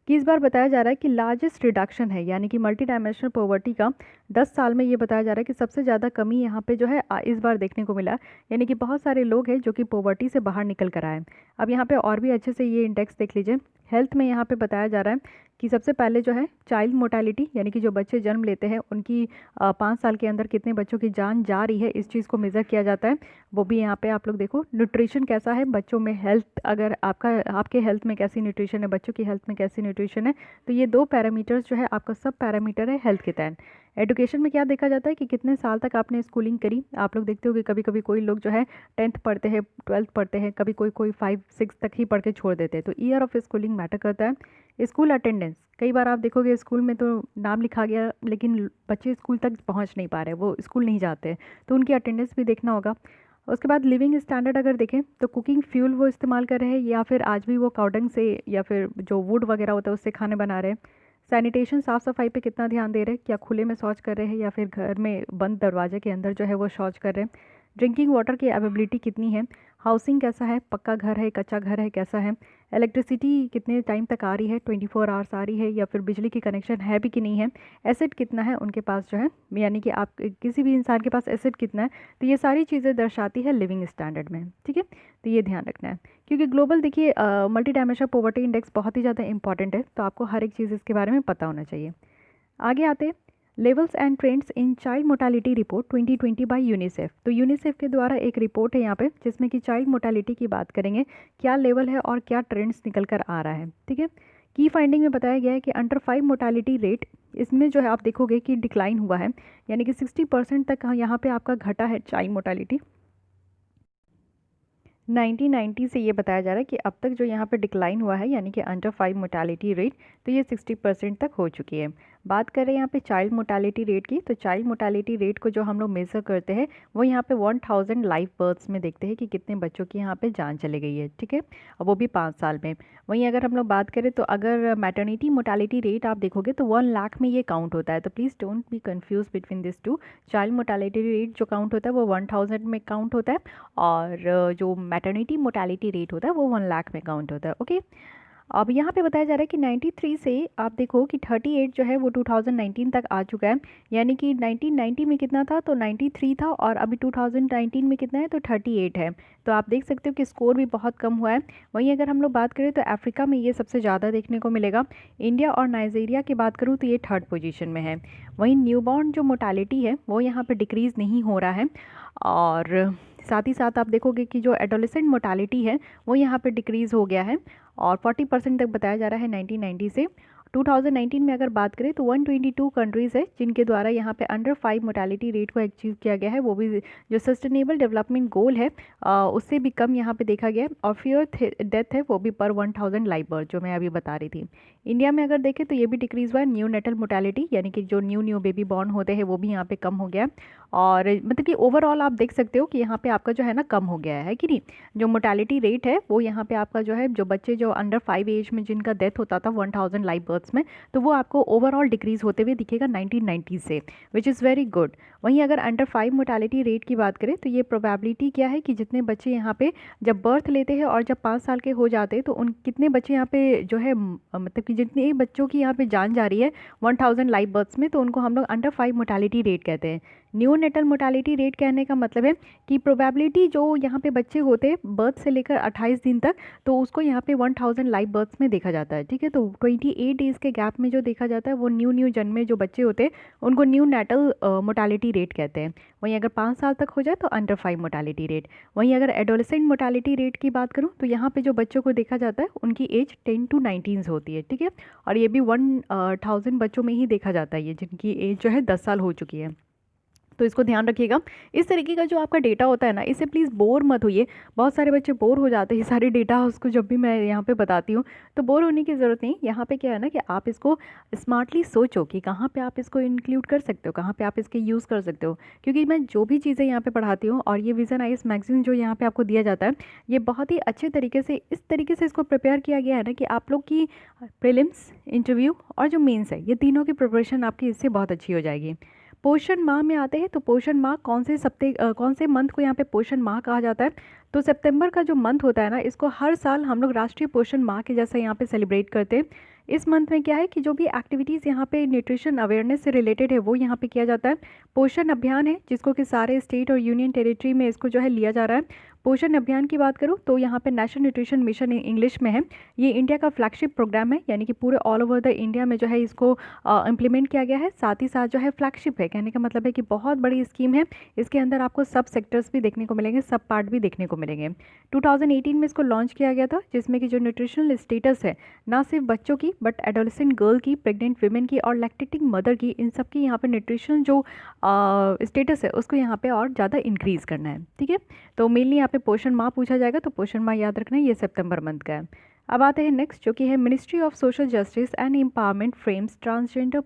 Speaker 1: कि इस बार बताया जा रहा है कि लार्जेस्ट रिडक्शन है, यानी कि मल्टी डायमेंशनल पॉवर्टी का 10 साल में ये बताया जा रहा है कि सबसे ज़्यादा कमी यहाँ पे जो है इस बार देखने को मिला। यानी कि बहुत सारे लोग हैं जो कि पॉवर्टी से बाहर निकल कर आए। अब यहाँ पे और भी अच्छे से ये इंडेक्स देख लीजिए। हेल्थ में यहाँ पे बताया जा रहा है कि सबसे पहले जो है चाइल्ड मोर्टेलिटी, यानी कि जो बच्चे जन्म लेते हैं उनकी 5 साल के अंदर कितने बच्चों की जान जा रही है, इस चीज़ को मेज़र किया जाता है। वो भी यहाँ पे आप लोग देखो। न्यूट्रिशन कैसा है बच्चों में, हेल्थ अगर आपके हेल्थ में कैसी न्यूट्रिशन है, बच्चों की हेल्थ में कैसी न्यूट्रिशन है, तो ये 2 पैरामीटर्स जो है आपका सब पैरामीटर है हेल्थ के तहत। एजुकेशन में क्या देखा जाता है कि कितने साल तक आपने स्कूलिंग करी। आप लोग देखते हो कि कभी कभी कोई लोग जो है 10th पढ़ते हैं, 12th पढ़ते हैं, कभी कोई कोई 5-6 तक ही पढ़ के छोड़ देते हैं। तो ईयर ऑफ स्कूलिंग मैटर करता है। स्कूल अटेंडेंस, कई बार आप देखोगे स्कूल में तो नाम लिखा गया लेकिन बच्चे स्कूल तक पहुंच नहीं पा रहे, वो स्कूल नहीं जाते, तो उनकी अटेंडेंस भी देखना होगा। उसके बाद लिविंग स्टैंडर्ड अगर देखें तो कुकिंग फ्यूल वो इस्तेमाल कर रहे हैं या फिर आज भी वो काउडंग से या फिर जो वुड वगैरह होता है उससे खाने बना रहे हैं। सैनिटेशन, साफ़ सफाई पे कितना ध्यान दे रहे हैं, क्या खुले में शौच कर रहे हैं या फिर घर में बंद दरवाजे के अंदर जो है वो शौच कर रहे हैं। ड्रिंकिंग वाटर की अवेलेबिलिटी कितनी है, हाउसिंग कैसा है, पक्का घर है कच्चा घर है कैसा है, इलेक्ट्रिसिटी कितने टाइम तक आ रही है, 24 आवर्स आ रही है या फिर बिजली की कनेक्शन है भी कि नहीं है, एसिड कितना है उनके पास जो है, यानी कि आप किसी भी इंसान के पास एसिड कितना है। तो ये सारी चीज़ें दर्शाती है लिविंग स्टैंडर्ड में। ठीक है, तो ये ध्यान रखना है क्योंकि ग्लोबल देखिए मल्टी डायमेंशनल पॉवर्टी इंडेक्स बहुत ही ज़्यादा इंपॉर्टेंट है, तो आपको हर एक चीज़ इसके बारे में पता होना चाहिए। आगे आते levels and trends in child mortality report 2020 by UNICEF. तो यूनिसेफ के द्वारा एक रिपोर्ट है यहाँ पे जिसमें कि चाइल्ड मोर्टेलिटी की बात करेंगे, क्या लेवल है और क्या ट्रेंड्स निकल कर आ रहा है। ठीक है, की फाइंडिंग में बताया गया है कि अंडर 5 मोर्टेलिटी रेट, इसमें जो है आप देखोगे कि डिक्लाइन हुआ है, यानी कि 60% तक यहाँ पे आपका घटा है चाइल्ड मोर्टेलिटी। 1990 से ये बताया जा रहा है कि अब तक जो यहाँ पे डिक्लाइन हुआ है, यानी कि अंडर 5 मोर्टेलिटी रेट, तो ये 60% तक हो चुकी है। बात करें यहाँ पे चाइल्ड मोर्टेलिटी रेट की, तो चाइल्ड मोर्टेलिटी रेट को जो हम लोग मेज़र करते हैं वो यहाँ पे 1000 लाइव बर्थ्स में देखते हैं कि कितने बच्चों की यहाँ पे जान चली गई है। ठीक है, और वो भी 5 साल में। वहीं अगर हम लोग बात करें तो अगर मैटर्निटी मोर्टेलिटी रेट आप देखोगे तो 1 लाख में ये काउंट होता है। तो please don't be confuse between this two. Child mortality rate जो काउंट होता है वो 1000 में काउंट होता है और जो मैटर्निटी मोर्टेलिटी रेट होता है वो 1 लाख में काउंट होता है। ओके, अब यहाँ पे बताया जा रहा है कि 93 से आप देखो कि 38 जो है वो 2019 तक आ चुका है, यानी कि 1990 में कितना था, तो 93 था और अभी 2019 में कितना है, तो 38 है। तो आप देख सकते हो कि स्कोर भी बहुत कम हुआ है। वहीं अगर हम लोग बात करें तो अफ्रीका में ये सबसे ज़्यादा देखने को मिलेगा। इंडिया और नाइजीरिया की बात करूँ तो ये 3rd पोजीशन में है। वहीं न्यूबॉर्न जो मोर्टेलिटी है वो यहाँ पर डिक्रीज़ नहीं हो रहा है और साथ ही साथ आप देखोगे कि जो एडोलेसेंट मोर्टेलिटी है वो यहाँ पे डिक्रीज़ हो गया है और 40% तक बताया जा रहा है 1990 से। 2019 में अगर बात करें तो 122 कंट्रीज़ है जिनके द्वारा यहाँ पे अंडर 5 मोर्टेलिटी रेट को अचीव किया गया है, वो भी जो सस्टेनेबल डेवलपमेंट गोल है उससे भी कम यहाँ पे देखा गया है। और फियर डेथ है वो भी पर 1000 लाइव बर्थ, जो मैं अभी बता रही थी। इंडिया में अगर देखें तो ये भी डिक्रीज़ हुआ है। न्यू नेटल मोर्टेलिटी, यानी कि जो न्यू बेबी बॉर्न होते हैं वो भी यहाँ पे कम हो गया है और मतलब कि ओवरऑल आप देख सकते हो कि यहाँ पे आपका जो है ना कम हो गया है कि नहीं। जो मोर्टेलिटी रेट है वो यहाँ पे आपका जो है, जो बच्चे जो अंडर 5 एज में जिनका डेथ होता था 1000 लाइव बर्थ्स में, तो वो आपको ओवरऑल डिक्रीज़ होते हुए दिखेगा 1990 से, विच इज़ वेरी गुड। वहीं अगर अंडर 5 मोर्टेलिटी रेट की बात करें तो ये प्रोबेबिलिटी क्या है कि जितने बच्चे यहाँ पे जब बर्थ लेते हैं और जब 5 साल के हो जाते हैं तो उन कितने बच्चे यहाँ पे जो है मतलब कि जितने बच्चों की यहाँ पे जान जा रही है 1000 लाइव बर्थ्स में, तो उनको हम लोग अंडर 5 मोर्टेलिटी रेट कहते हैं। न्यू नेटल मोर्टेलिटी रेट कहने का मतलब है कि प्रोबेबिलिटी जो यहाँ पे बच्चे होते हैं बर्थ से लेकर 28 दिन तक, तो उसको यहाँ पे 1000 लाइव बर्थ्स में देखा जाता है। ठीक है, तो 28 डेज़ के गैप में जो देखा जाता है वो न्यू जन्मे जो बच्चे होते हैं उनको न्यू नेटल मोर्टेलिटी रेट कहते हैं। वहीं अगर 5 साल तक हो जाए तो अंडर 5 मोर्टेलिटी रेट। वहीं अगर एडोलेसेंट मोर्टेलिटी रेट की बात करूँ तो यहाँ पे जो बच्चों को देखा जाता है उनकी एज 10 to 19 होती है। ठीक है, और ये भी 1000 बच्चों में ही देखा जाता है ये जिनकी एज जो है 10 साल हो चुकी है। तो इसको ध्यान रखिएगा। इस तरीके का जो आपका डेटा होता है ना, इससे प्लीज़ बोर मत होइए। बहुत सारे बच्चे बोर हो जाते हैं सारे डेटा उसको जब भी मैं यहाँ पे बताती हूँ, तो बोर होने की ज़रूरत नहीं। यहाँ पे क्या है ना कि आप इसको स्मार्टली सोचो कि कहाँ पे आप इसको इंक्लूड कर सकते हो, कहाँ पे आप इसके यूज़ कर सकते हो। क्योंकि मैं जो भी चीज़ें यहाँ पे पढ़ाती हूँ और ये विज़न IAS मैगजीन जो यहाँ पे आपको दिया जाता है, ये बहुत ही अच्छे तरीके से इस तरीके से इसको प्रिपेयर किया गया है ना कि आप लोग की प्रीलिम्स, इंटरव्यू और जो मेंस है, ये तीनों की प्रिपरेशन आपकी इससे बहुत अच्छी हो जाएगी। पोषण माह में आते हैं तो पोषण माह कौन से मंथ को यहाँ पे पोषण माह कहा जाता है? तो सितंबर का जो मंथ होता है ना, इसको हर साल हम लोग राष्ट्रीय पोषण माह के जैसा यहाँ पे सेलिब्रेट करते हैं। इस मंथ में क्या है कि जो भी एक्टिविटीज़ यहाँ पे न्यूट्रिशन अवेयरनेस से रिलेटेड है वो यहाँ पे किया जाता है। पोषण अभियान है जिसको कि सारे स्टेट और यूनियन टेरिटरी में इसको जो है लिया जा रहा है। पोषण अभियान की बात करूँ तो यहाँ पे नेशनल न्यूट्रिशन मिशन इंग्लिश में है। ये इंडिया का फ्लैगशिप प्रोग्राम है, यानी कि पूरे ऑल ओवर द इंडिया में जो है इसको इम्प्लीमेंट किया गया है। साथ ही साथ जो है फ्लैगशिप है, कहने का मतलब है कि बहुत बड़ी स्कीम है। इसके अंदर आपको सब सेक्टर्स भी देखने को मिलेंगे, सब पार्ट भी देखने को मिलेंगे। 2018 में इसको लॉन्च किया गया था, जिसमें कि जो न्यूट्रिशनल स्टेटस है ना सिर्फ बच्चों की बट एडोलेसेंट गर्ल की, प्रेग्नेंट वीमेन की और लैक्टेटिंग मदर की, इन सब की यहाँ पे न्यूट्रिशन जो स्टेटस है उसको यहाँ पे और ज़्यादा इंक्रीज़ करना है। ठीक है, तो मेनली यहाँ पे पोषण माह पूछा जाएगा, तो पोषण माह याद रखना है, ये सितंबर मंथ का है। अब आते हैं नेक्स्ट, जो कि है ministry of social justice and empowerment frames transgender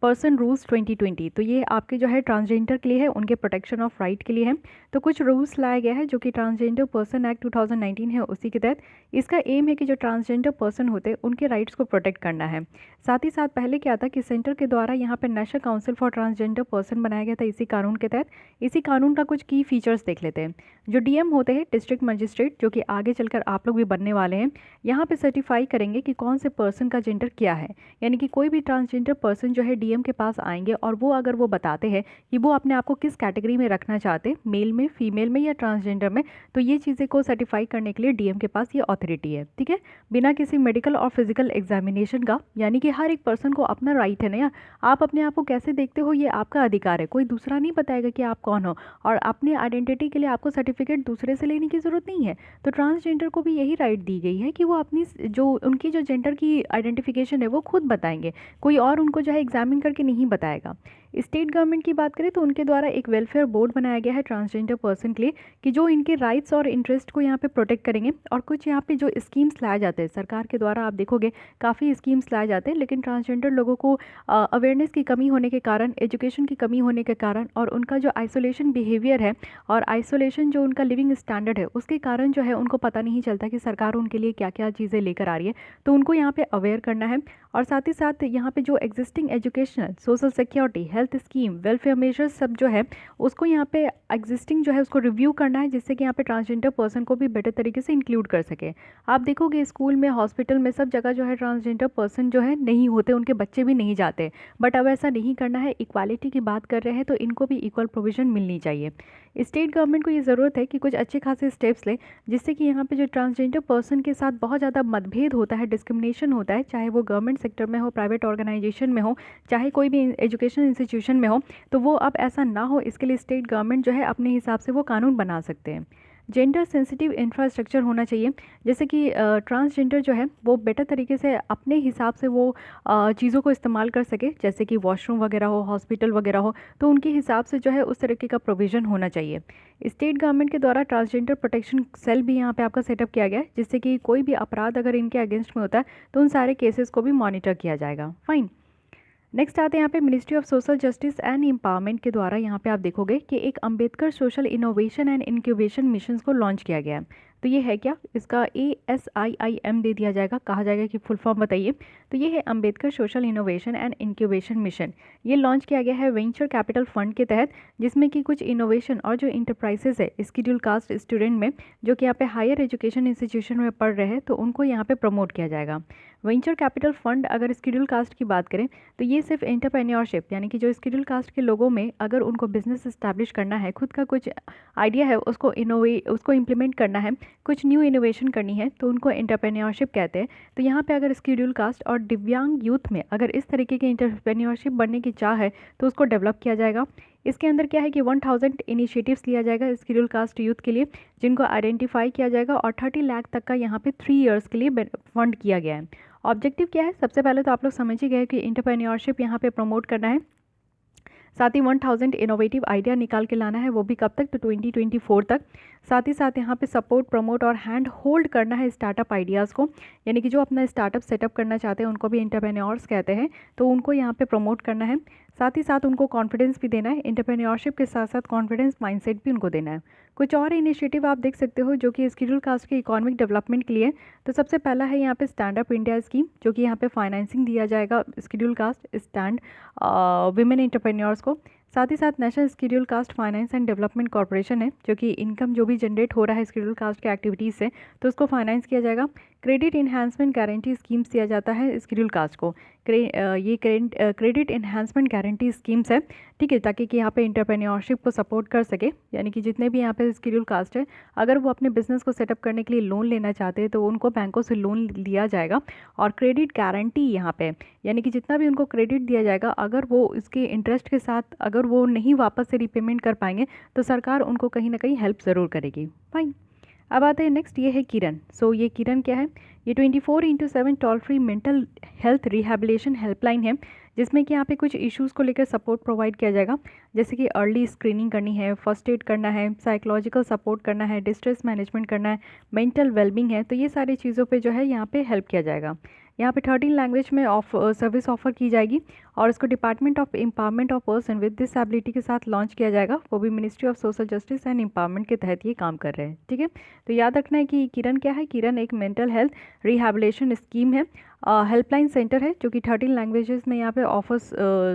Speaker 1: person rules 2020। तो ये आपके जो है ट्रांसजेंडर के लिए है, उनके प्रोटेक्शन ऑफ राइट के लिए है। तो कुछ रूल्स लाया गया है जो कि ट्रांसजेंडर पर्सन एक्ट 2019 है, उसी के तहत इसका एम है कि जो ट्रांसजेंडर पर्सन होते हैं उनके राइट्स को प्रोटेक्ट करना है। साथ ही साथ पहले क्या था कि सेंटर के द्वारा यहाँ पे national council for transgender person बनाया गया था इसी कानून के तहत। इसी कानून का कुछ की फीचर्स देख लेते हैं। जो डीएम होते हैं, डिस्ट्रिक्ट मजिस्ट्रेट, जो कि आगे चलकर आप लोग भी बनने वाले हैं, यहाँ पे सर्टिफाई करेंगे कि कौन से पर्सन का जेंडर क्या है। यानी कि कोई भी ट्रांसजेंडर पर्सन जो है डीएम के पास आएंगे और वो अगर वो बताते हैं कि वो अपने आप को किस कैटेगरी में रखना चाहते हैं, मेल में, फीमेल में या ट्रांसजेंडर में, तो ये चीज़ें को सर्टिफाई करने के लिए डीएम के पास ये अथॉरिटी है। ठीक है, बिना किसी मेडिकल और फिजिकल एग्जामिनेशन का, यानी कि हर एक पर्सन को अपना राइट है ना यार, आप अपने आप को कैसे देखते हो ये आपका अधिकार है, कोई दूसरा नहीं बताएगा कि आप कौन हो। और अपनी आइडेंटिटी के लिए आपको सर्टिफिकेट दूसरे से लेने की ज़रूरत नहीं है। तो ट्रांसजेंडर को भी यही राइट दी गई है कि वो अपनी जो उनकी जो जेंडर की आइडेंटिफिकेशन है वो खुद बताएंगे, कोई और उनको जो है एग्जामिन करके नहीं बताएगा। स्टेट गवर्नमेंट की बात करें तो उनके द्वारा एक वेलफेयर बोर्ड बनाया गया है ट्रांसजेंडर पर्सन के लिए, कि जो इनके राइट्स और इंटरेस्ट को यहाँ पे प्रोटेक्ट करेंगे। और कुछ यहाँ पे जो स्कीम्स लाए जाते हैं सरकार के द्वारा, आप देखोगे काफ़ी स्कीम्स लाए जाते हैं, लेकिन ट्रांसजेंडर लोगों को अवेयरनेस की कमी होने के कारण, एजुकेशन की कमी होने के कारण और उनका जो आइसोलेशन बिहेवियर है और आइसोलेशन जो उनका लिविंग स्टैंडर्ड है उसके कारण जो है उनको पता नहीं चलता कि सरकार उनके लिए क्या क्या चीज़ें लेकर आ रही है। तो उनको यहाँ पे अवेयर करना है। और साथ ही साथ यहाँ पे जो existing educational, social security, health scheme, welfare measures सब जो है उसको यहाँ पे एग्जिस्टिंग जो है उसको रिव्यू करना है, जिससे कि यहाँ पे ट्रांसजेंडर पर्सन को भी बेटर तरीके से इंक्लूड कर सके। आप देखोगे स्कूल में, हॉस्पिटल में, सब जगह जो है ट्रांसजेंडर पर्सन जो है नहीं होते, उनके बच्चे भी नहीं जाते। बट अब ऐसा नहीं करना है, इक्वालिटी की बात कर रहे हैं तो इनको भी इक्वल प्रोविजन मिलनी चाहिए। स्टेट गवर्नमेंट को ये ज़रूरत है कि कुछ अच्छे खासे स्टेप्स लें, जिससे कि यहाँ पे जो ट्रांसजेंडर पर्सन के साथ बहुत ज़्यादा मतभेद होता है, डिस्क्रिमिनेशन होता है, चाहे वो गवर्नमेंट सेक्टर में हो, प्राइवेट ऑर्गेनाइजेशन में हो, चाहे कोई भी एजुकेशन इंस्टीट्यूशन में हो, तो वो अब ऐसा ना हो, इसके लिए स्टेट गवर्नमेंट जो है अपने हिसाब से वो कानून बना सकते हैं। जेंडर सेंसिटिव इंफ्रास्ट्रक्चर होना चाहिए, जैसे कि ट्रांसजेंडर जो है वो बेटर तरीके से अपने हिसाब से वो चीज़ों को इस्तेमाल कर सके, जैसे कि वॉशरूम वगैरह हो, हॉस्पिटल वगैरह हो, तो उनके हिसाब से जो है उस तरीके का प्रोविज़न होना चाहिए। स्टेट गवर्नमेंट के द्वारा ट्रांसजेंडर प्रोटेक्शन सेल भी यहाँ पे आपका सेटअप किया गया है, जिससे कि कोई भी अपराध अगर इनके अगेंस्ट में होता है तो उन सारे केसेस को भी मॉनिटर किया जाएगा। फाइन। नेक्स्ट आते हैं यहाँ पे ministry of social justice and empowerment के द्वारा यहाँ पे आप देखोगे कि एक Ambedkar social innovation and incubation mission को लॉन्च किया गया है। तो ये है क्या, इसका ASIIM दे दिया जाएगा, कहा जाएगा कि फुल फॉर्म बताइए। तो ये है Ambedkar social innovation and incubation mission. ये लॉन्च किया गया है वेंचर कैपिटल फंड के तहत, जिसमें कि कुछ इनोवेशन और जो इंटरप्राइजेस है स्केड्यूल कास्ट स्टूडेंट में, जो कि यहाँ पे हायर एजुकेशन इंस्टीट्यूशन में पढ़ रहे हैं, तो उनको यहाँ पे प्रमोट किया जाएगा। वेंचर कैपिटल फंड, अगर स्केड्यूल कास्ट की बात करें तो ये सिर्फ एंटरप्रेन्योरशिप, यानी कि जो स्केड्यूल कास्ट के लोगों में अगर उनको बिजनेस इस्टेब्लिश करना है, खुद का कुछ आइडिया है उसको इम्प्लीमेंट करना है, कुछ न्यू इनोवेशन करनी है, तो उनको एंटरप्रेन्योरशिप कहते हैं। तो यहाँ पे अगर स्केड्यूल कास्ट और दिव्यांग यूथ में अगर इस तरीके की एंटरप्रेन्योरशिप बनने की चाह है तो उसको डेवलप किया जाएगा। इसके अंदर क्या है कि 1000 इनिशिएटिव्स लिया जाएगा स्केड्यूल कास्ट यूथ के लिए, जिनको आइडेंटिफाई किया जाएगा, और 30 लाख तक का यहाँ पे 3 ईयर्स के लिए फंड किया गया है। ऑब्जेक्टिव क्या है, सबसे पहले तो आप लोग समझ ही गए कि एंटरप्रेन्योरशिप यहाँ पे प्रमोट करना है, साथ ही 1000 इनोवेटिव आइडिया निकाल के लाना है, वो भी कब तक, तो 2024 तक। साथ ही साथ यहाँ पे सपोर्ट, प्रमोट और हैंड होल्ड करना है स्टार्टअप आइडियाज़ को, यानी कि जो अपना स्टार्टअप सेटअप करना चाहते हैं उनको भी एंटरप्रेन्योर्स कहते हैं, तो उनको यहाँ पे प्रमोट करना है। साथ ही साथ उनको कॉन्फिडेंस भी देना है, एंटरप्रेन्योरशिप के साथ साथ कॉन्फिडेंस माइंडसेट भी उनको देना है। कुछ और इनिशिएटिव आप देख सकते हो जो कि शेड्यूल कास्ट के इकोनॉमिक डेवलपमेंट के लिए। तो सबसे पहला है यहाँ पे स्टैंड अप इंडिया स्कीम, जो कि यहाँ पे फाइनेंसिंग दिया जाएगा schedule caste stand women entrepreneurs को। साथ ही साथ national schedule caste finance and development corporation है, जो कि इनकम जो भी जनरेट हो रहा है शेड्यूल कास्ट के एक्टिविटीज़ से, तो उसको फाइनेंस किया जाएगा। क्रेडिट इन्हांसमेंट गारंटी स्कीम्स दिया जाता है शेड्यूल कास्ट को। ये क्रेडिट इन्हांसमेंट गारंटी स्कीम्स है, ठीक है, ताकि कि यहाँ पे इंटरप्रेन्योरशिप को सपोर्ट कर सके, यानी कि जितने भी यहाँ पे शेड्यूल कास्ट है, अगर वो अपने बिजनेस को सेटअप करने के लिए लोन लेना चाहते हैं तो उनको बैंकों से लोन दिया जाएगा। और क्रेडिट गारंटी यहाँ पे, यानी कि जितना भी उनको क्रेडिट दिया जाएगा, अगर वो इसके इंटरेस्ट के साथ अगर वो नहीं वापस से रिपेमेंट कर पाएंगे तो सरकार उनको कहीं ना कहीं हेल्प ज़रूर करेगी। फाइन, अब आते हैं नेक्स्ट, ये है किरण। सो ये किरण क्या है? ये 24/7 toll free mental health rehabilitation helpline है, जिसमें कि यहाँ पे कुछ इश्यूज़ को लेकर सपोर्ट प्रोवाइड किया जाएगा, जैसे कि अर्ली स्क्रीनिंग करनी है, फर्स्ट एड करना है, साइकोलॉजिकल सपोर्ट करना है, डिस्ट्रेस मैनेजमेंट करना है, मेंटल वेलबिंग है। तो ये सारी चीज़ों पे जो है यहाँ पे हेल्प किया जाएगा। यहाँ पे 13 लैंग्वेज में सर्विस ऑफर की जाएगी और इसको department of empowerment of person with disability के साथ लॉन्च किया जाएगा, वो भी ministry of social justice and empowerment के तहत ये काम कर रहे हैं, ठीक है। तो याद रखना है कि किरण क्या है? किरण एक मेंटल हेल्थ रिहैबिलिटेशन स्कीम है, हेल्पलाइन सेंटर है, जो कि 13 लैंग्वेजेस में यहाँ पे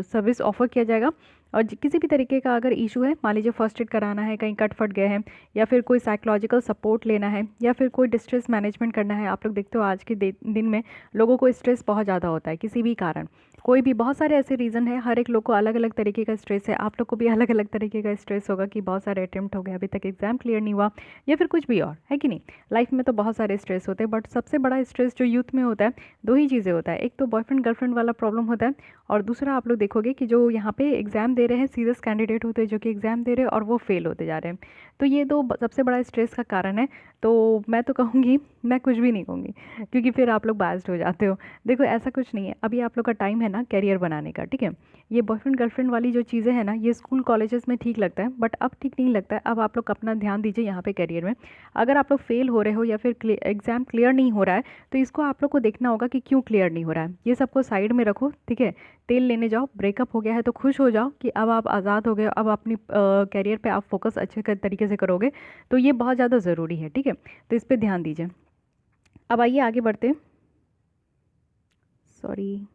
Speaker 1: सर्विस ऑफर किया जाएगा। और किसी भी तरीके का अगर इशू है, मान लीजिए फर्स्ट एड कराना है, कहीं कट फट गए हैं, या फिर कोई साइकोलॉजिकल सपोर्ट लेना है, या फिर कोई डिस्ट्रेस मैनेजमेंट करना है। आप लोग देखते हो आज के दिन में लोगों को स्ट्रेस बहुत ज़्यादा होता है, किसी भी कारण, कोई भी, बहुत सारे ऐसे रीज़न है, हर एक लोग को अलग अलग तरीके का स्ट्रेस है। आप लोग को भी अलग अलग तरीके का स्ट्रेस होगा कि बहुत सारे अटेम्प्ट हो गए, अभी तक एग्जाम क्लियर नहीं हुआ, या फिर कुछ भी और, है कि नहीं। लाइफ में तो बहुत सारे स्ट्रेस होते हैं, बट सबसे बड़ा स्ट्रेस जो यूथ में होता है, दो ही चीज़ें होता है, एक तो बॉयफ्रेंड गर्लफ्रेंड वाला प्रॉब्लम होता है, और दूसरा आप लोग देखोगे कि जो यहाँ पे एग्ज़ाम दे रहे हैं, सीरियस कैंडिडेट होते हैं जो कि एग्ज़ाम दे रहे हैं और वो फेल होते जा रहे हैं। तो ये दो सबसे बड़ा स्ट्रेस का कारण है। तो मैं तो कहूँगी, मैं कुछ भी नहीं कहूँगी, क्योंकि फिर आप लोग बायस्ड हो जाते हो। देखो ऐसा कुछ नहीं है, अभी आप लोग का टाइम है ना करियर बनाने का, ठीक है। ये बॉयफ्रेंड गर्लफ्रेंड वाली जो चीज़ें हैं ना, ये स्कूल कॉलेजेस में ठीक लगता है, बट अब ठीक नहीं लगता है। अब आप लोग अपना ध्यान दीजिए यहाँ पे करियर में। अगर आप लोग फेल हो रहे हो या फिर एग्ज़ाम क्लियर नहीं हो रहा है, तो इसको आप लोग को देखना होगा कि क्यों क्लियर नहीं हो रहा है। ये सबको साइड में रखो, ठीक है। तेल लेने जाओ, ब्रेकअप हो गया है तो खुश हो जाओ कि अब आप आज़ाद हो गए, अब अपनी करियर पे आप फोकस अच्छे तरीके से करोगे, तो ये बहुत ज़्यादा ज़रूरी है, ठीक है। तो इस पर ध्यान दीजिए। अब आइए आगे बढ़ते, सॉरी,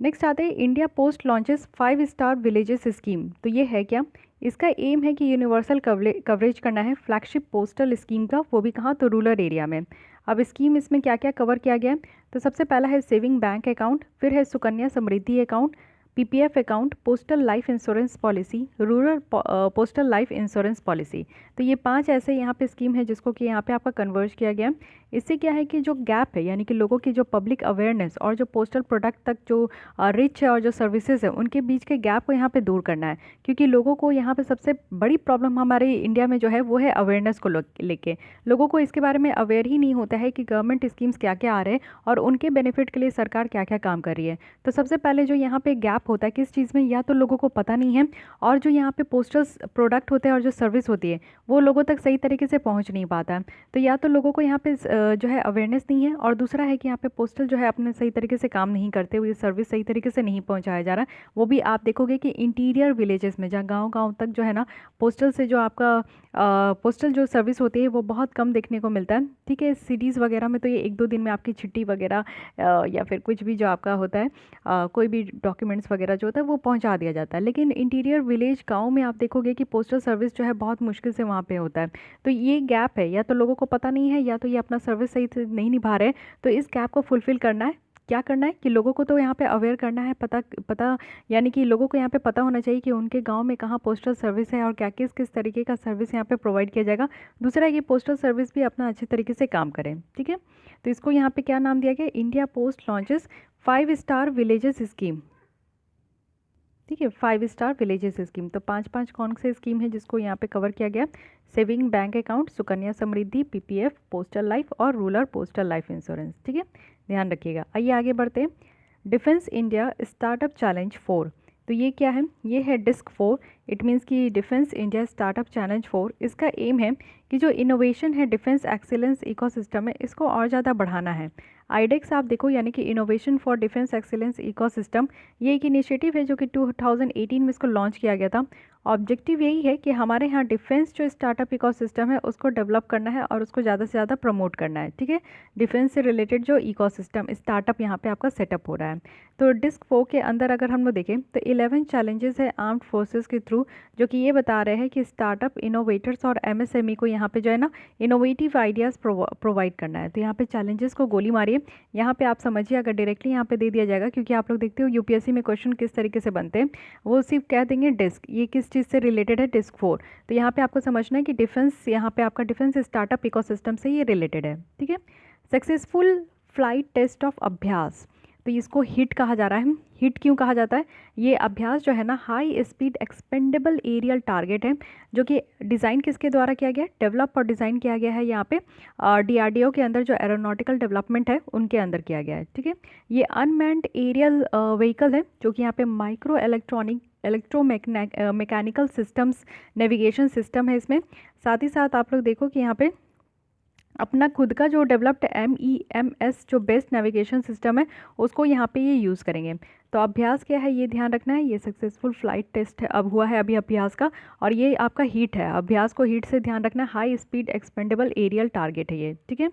Speaker 1: नेक्स्ट आते हैं, India post launches 5 star villages scheme. तो ये है क्या? इसका एम है कि यूनिवर्सल कवरेज करना है फ्लैगशिप पोस्टल स्कीम का, वो भी कहाँ? तो रूरल एरिया में। अब स्कीम इसमें क्या क्या कवर किया गया है? तो सबसे पहला है सेविंग बैंक अकाउंट, फिर है Sukanya Samriddhi account, PPF account, postal life insurance policy, rural postal life insurance policy. तो ये 5 ऐसे यहाँ पे स्कीम है जिसको कि यहाँ पे आपका कन्वर्ज किया गया। इससे क्या है कि जो गैप है, यानी कि लोगों की जो पब्लिक अवेयरनेस और जो पोस्टल प्रोडक्ट तक जो रिच है और जो सर्विसेज है, उनके बीच के गैप को यहाँ पे दूर करना है। क्योंकि लोगों को यहाँ पे सबसे बड़ी प्रॉब्लम हमारे इंडिया में जो है वो है अवेयरनेस को लेके। लोगों को इसके बारे में अवेयर ही नहीं होता है कि गवर्नमेंट स्कीम्स क्या क्या आ रहे हैं और उनके बेनिफिट के लिए सरकार क्या क्या काम कर रही है। तो सबसे पहले जो यहाँ पे गैप होता है किस चीज़ में, या तो लोगों को पता नहीं है, और जो यहाँ पे पोस्टल प्रोडक्ट होते हैं और जो सर्विस होती है वो लोगों तक सही तरीके से पहुँच नहीं पाता है। तो या तो लोगों को यहाँ पे जो है अवेयरनेस नहीं है, और दूसरा है कि यहाँ पे पोस्टल जो है अपने सही तरीके से काम नहीं करते हुए सर्विस सही तरीके से नहीं पहुँचाया जा रहा। वो भी आप देखोगे कि इंटीरियर विलेजेस में, जहाँ गाँव तक जो है ना, पोस्टल से जो आपका पोस्टल जो सर्विस होती है वो बहुत कम देखने को मिलता है, ठीक है। सिटीज़ वगैरह में तो ये 1-2 दिन में आपकी चिट्ठी वगैरह या फिर कुछ भी जो आपका होता है, कोई भी डॉक्यूमेंट्स वगैरह जो होता है वो पहुंचा दिया जाता है। लेकिन इंटीरियर विलेज गांव में आप देखोगे कि पोस्टल सर्विस जो है बहुत मुश्किल से वहाँ पे होता है। तो ये गैप है, या तो लोगों को पता नहीं है, या तो ये अपना सर्विस सही से नहीं निभा रहे। तो इस गैप को फुलफ़िल करना है। क्या करना है कि लोगों को तो यहाँ पे अवेयर करना है, पता यानी कि लोगों को यहाँ पे पता होना चाहिए कि उनके गांव में कहाँ पोस्टल सर्विस है और क्या किस किस तरीके का सर्विस यहाँ पे प्रोवाइड किया जाएगा। दूसरा है कि पोस्टल सर्विस भी अपना अच्छे तरीके से काम करें, ठीक है। तो इसको यहाँ पे क्या नाम दिया गया? India post launches 5 star villages scheme, ठीक है। 5 स्टार विलेजेस स्कीम। तो 5 कौन से स्कीम है जिसको यहाँ पे कवर किया गया? Saving bank account, Sukanya Samriddhi, PPF, postal life और रूरल पोस्टल लाइफ इंश्योरेंस, ठीक है, ध्यान रखिएगा। आइए आगे बढ़ते हैं। Defence India startup challenge 4। तो ये क्या है? ये है डिस्क 4। इट मीन्स कि डिफेंस इंडिया स्टार्टअप चैलेंज 4, इसका एम है कि जो इनोवेशन है डिफेंस एक्सीलेंस इकोसिस्टम है, इसको और ज़्यादा बढ़ाना है। आईडेक्स आप देखो यानी कि innovation for defence excellence ecosystem, ये एक इनिशिएटिव है जो कि 2018 में इसको लॉन्च किया गया था। ऑब्जेक्टिव यही है कि हमारे यहाँ डिफेंस जो स्टार्टअप इकोसिस्टम है उसको डेवलप करना है और उसको ज़्यादा से ज़्यादा प्रमोट करना है। ठीक है, डिफेंस से रिलेटेड जो इकोसिस्टम स्टार्टअप यहाँ पे आपका सेटअप हो रहा है। तो डिस्क 4 के अंदर अगर हम लोग देखें तो 11 चैलेंजेस है आर्म्ड फोर्सेस के थ्रू, जो कि ये बता रहे हैं कि स्टार्टअप इनोवेटर्स और एमएसएमई को यहाँ पे जो है ना इनोवेटिव आइडियाज़ प्रोवाइड करना है। तो यहाँ पे चैलेंजेस को गोली मारिए, यहाँ पे आप समझिए अगर डायरेक्टली यहाँ पे दे दिया जाएगा, क्योंकि आप लोग देखते हो यूपीएससी में क्वेश्चन किस तरीके से बनते हैं, वो सिर्फ कह देंगे डिस्क, ये किस चीज़ से रिलेटेड है, डिस्क 4। तो यहाँ पे आपको समझना है कि डिफेंस, यहाँ पे आपका डिफेंस स्टार्टअप इकोसिस्टम से ये रिलेटेड है। ठीक है, सक्सेसफुल फ्लाइट टेस्ट ऑफ अभ्यास, तो इसको हिट कहा जा रहा है। हिट क्यों कहा जाता है? ये अभ्यास जो है ना high speed expendable aerial target है, जो कि डिज़ाइन किसके द्वारा किया गया है, डेवलप और डिज़ाइन किया गया है यहाँ पे डीआरडीओ के अंदर, जो एरोनॉटिकल डेवलपमेंट है उनके अंदर किया गया है। ठीक है, ये अनमैन्ड एरियल व्हीकल है जो कि यहाँ पे micro mechanical systems navigation system है इसमें। साथ ही साथ आप लोग देखो कि यहाँ पे अपना खुद का जो डेवलप्ड MEMS जो बेस्ट नेविगेशन सिस्टम है उसको यहाँ पे ये यूज़ करेंगे। तो अभ्यास क्या है ये ध्यान रखना है, ये सक्सेसफुल फ्लाइट टेस्ट है अब हुआ है अभी अभ्यास का, और ये आपका हीट है, अभ्यास को हीट से ध्यान रखना है। High speed expendable aerial target है ये। ठीक है,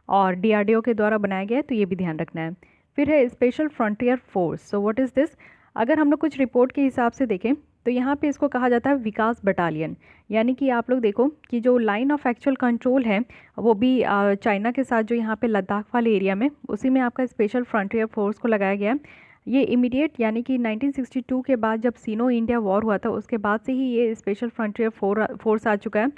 Speaker 1: और DRDO के द्वारा बनाया गया है, तो ये भी ध्यान रखना है। फिर है special frontier force. So what is this? अगर हम लोग कुछ रिपोर्ट के हिसाब से देखें तो यहाँ पे इसको कहा जाता है विकास बटालियन, यानी कि आप लोग देखो कि जो लाइन ऑफ एक्चुअल कंट्रोल है वो भी चाइना के साथ जो यहाँ पे लद्दाख वाले एरिया में, उसी में आपका स्पेशल फ्रंटियर फोर्स को लगाया गया है। ये इमीडिएट यानी कि 1962 के बाद जब सीनो इंडिया वॉर हुआ था उसके बाद से ही ये स्पेशल फ्रंटियर फोर्स आ चुका है।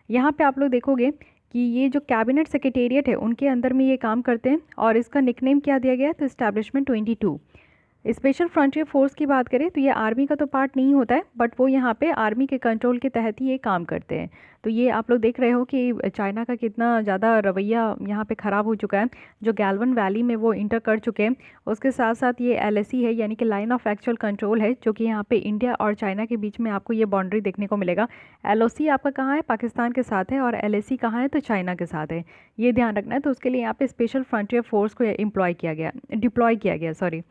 Speaker 1: यहाँ पे आप लोग देखोगे कि ये जो कैबिनेट सेक्रेटेरिएट है उनके अंदर में ये काम करते हैं, और इसका निकनेम क्या दिया गया है, तो एस्टैब्लिशमेंट 22। स्पेशल फ्रंटियर फोर्स की बात करें तो ये आर्मी का तो पार्ट नहीं होता है, बट वो यहाँ पे आर्मी के कंट्रोल के तहत ही ये काम करते हैं। तो ये आप लोग देख रहे हो कि चाइना का कितना ज़्यादा रवैया यहाँ पे ख़राब हो चुका है, जो गैल्वन वैली में वो इंटर कर चुके हैं। उसके साथ साथ ये LAC है यानी कि लाइन ऑफ एक्चुअल कंट्रोल है, जो कि यहाँ पे इंडिया और चाइना के बीच में आपको ये बाउंड्री देखने को मिलेगा। LOC आपका कहाँ है, पाकिस्तान के साथ है, और LAC कहाँ है, तो चाइना के साथ है, ये ध्यान रखना है। तो उसके लिए यहाँ पे स्पेशल फ्रंटियर फोर्स को डिप्लॉय किया गया सॉरी।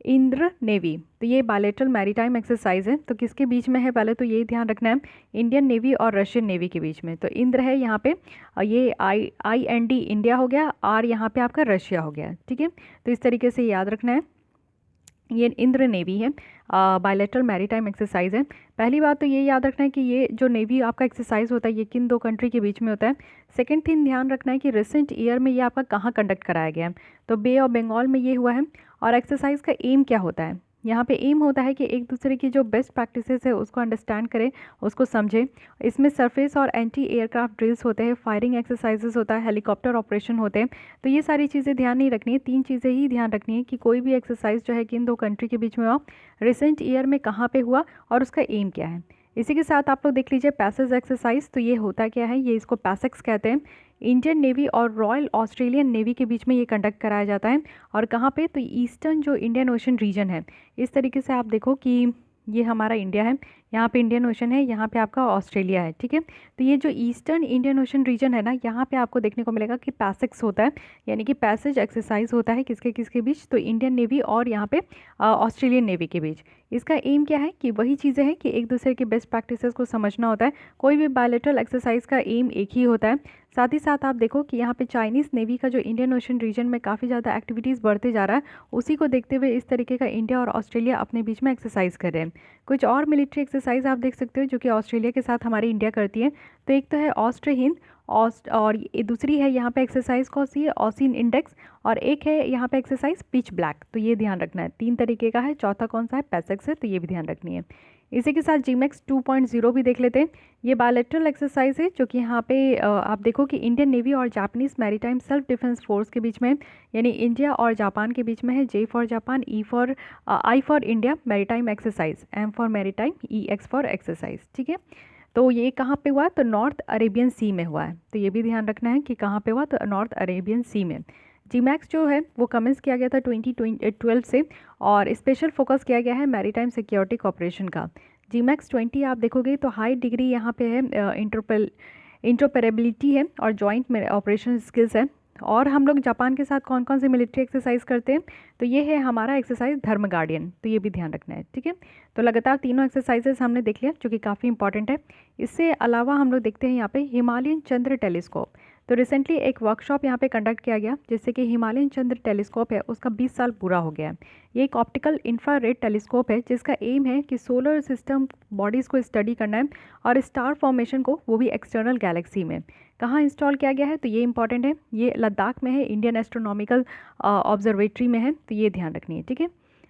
Speaker 1: इंद्र नेवी, तो ये बायलैटरल मैरीटाइम एक्सरसाइज है, तो किसके बीच में है, पहले तो ये ध्यान रखना है, इंडियन नेवी और रशियन नेवी के बीच में। तो इंद्र है यहाँ पे, ये IND इंडिया हो गया, R यहाँ पे आपका रशिया हो गया। ठीक है, तो इस तरीके से याद रखना है। ये इंद्र नेवी है, बायलैटरल मैरीटाइम एक्सरसाइज है। पहली बात तो ये याद रखना है कि ये जो नेवी आपका एक्सरसाइज होता है ये किन दो कंट्री के बीच में होता है। सेकंड थिंग ध्यान रखना है कि रिसेंट ईयर में ये आपका कहाँ कंडक्ट कराया गया है, तो बे ऑफ बंगाल में ये हुआ है। और एक्सरसाइज का एम क्या होता है, यहाँ पे एम होता है कि एक दूसरे की जो बेस्ट प्रैक्टिसेस है उसको अंडरस्टैंड करें, उसको समझें। इसमें सरफेस और एंटी एयरक्राफ्ट ड्रिल्स होते हैं, फायरिंग एक्सरसाइजेस होता है, हेलीकॉप्टर ऑपरेशन होते हैं। तो ये सारी चीज़ें ध्यान नहीं रखनी है, 3 चीज़ें ही ध्यान रखनी है कि कोई भी एक्सरसाइज जो है किन दो कंट्री के बीच में हुआ, रिसेंट ईयर में कहाँ पे हुआ, और उसका एम क्या है। इसी के साथ आप लोग देख लीजिए पैसेज एक्सरसाइज, तो ये होता क्या है, ये इसको पैसेक्स कहते हैं। इंडियन नेवी और रॉयल ऑस्ट्रेलियन नेवी के बीच में ये कंडक्ट कराया जाता है, और कहाँ पे, तो ईस्टर्न जो इंडियन ओशन रीजन है, इस तरीके से आप देखो कि ये हमारा इंडिया है, यहाँ पे इंडियन ओशन है, यहाँ पे आपका ऑस्ट्रेलिया है। ठीक है, तो ये जो ईस्टर्न इंडियन ओशन रीजन है ना, यहाँ पे आपको देखने को मिलेगा कि पैसेक्स होता है, यानी कि पैसेज एक्सरसाइज होता है किसके किसके बीच, तो इंडियन नेवी और यहाँ पे ऑस्ट्रेलियन नेवी के बीच। इसका एम क्या है कि वही चीज़ें हैं कि एक दूसरे के बेस्ट प्रैक्टिसेस को समझना होता है। कोई भी बायलैटरल एक्सरसाइज का एम एक ही होता है। साथ ही साथ आप देखो कि यहाँ पे चाइनीज़ नेवी का जो इंडियन ओशन रीजन में काफ़ी ज़्यादा एक्टिविटीज़ बढ़ते जा रहा है, उसी को देखते हुए इस तरीके का इंडिया और ऑस्ट्रेलिया अपने बीच में एक्सरसाइज कर रहे हैं। कुछ और मिलिट्री एक्सरसाइज आप देख सकते हो जो कि ऑस्ट्रेलिया के साथ हमारी इंडिया करती है। तो एक तो है ऑस्ट्रे हिंद और दूसरी है यहाँ पे एक्सरसाइज कौन सी है, ऑसिन इंडेक्स, और एक है यहाँ पे एक्सरसाइज पिच ब्लैक। तो ये ध्यान रखना है, 3 तरीके का है, चौथा कौन सा है, पैसेक्स है, तो ये भी ध्यान रखनी है। इसी के साथ GMAX 2.0 भी देख लेते हैं। ये बायलैटरल एक्सरसाइज है जो कि यहाँ पे आप देखो कि इंडियन नेवी और Japanese maritime self defence force के बीच में, यानी इंडिया और जापान के बीच में है। J for Japan, I for India maritime exercise, M for maritime, EX for exercise. ठीक है, तो ये कहाँ पे हुआ है, तो नॉर्थ अरेबियन सी में हुआ है। तो ये भी ध्यान रखना है कि कहाँ पे हुआ, तो नॉर्थ अरेबियन सी में। GMAX जो है वो कमेंस किया गया था 2012 से, और स्पेशल फोकस किया गया है मैरीटाइम सिक्योरिटी कॉपरेशन का। GMAX 20 आप देखोगे तो हाई डिग्री यहाँ पे है इंटरऑपरेबिलिटी है और जॉइंट ऑपरेशन स्किल्स है। और हम लोग जापान के साथ कौन कौन सी मिलिट्री एक्सरसाइज करते हैं, तो ये है हमारा एक्सरसाइज धर्म गार्डियन, तो ये भी ध्यान रखना है, ठीक है। तो लगातार तीनों एक्सरसाइजेस हमने देख लिया जो कि काफ़ी इंपॉर्टेंट है। इससे अलावा हम लोग देखते हैं यहाँ पे हिमालयन चंद्र टेलीस्कोप। तो रिसेंटली एक वर्कशॉप यहाँ पे कंडक्ट किया गया जिससे कि हिमालयन चंद्र टेलीस्कोप है उसका 20 साल पूरा हो गया है। ये एक ऑप्टिकल इंफ्रारेड टेलीस्कोप है जिसका एम है कि सोलर सिस्टम बॉडीज़ को स्टडी करना है और स्टार फॉर्मेशन को, वो भी एक्सटर्नल गैलेक्सी में। कहाँ इंस्टॉल किया गया है, तो ये इंपॉर्टेंट है, ये लद्दाख में है, इंडियन एस्ट्रोनॉमिकल ऑब्जर्वेटरी में है, तो ये ध्यान रखनी है, ठीक है।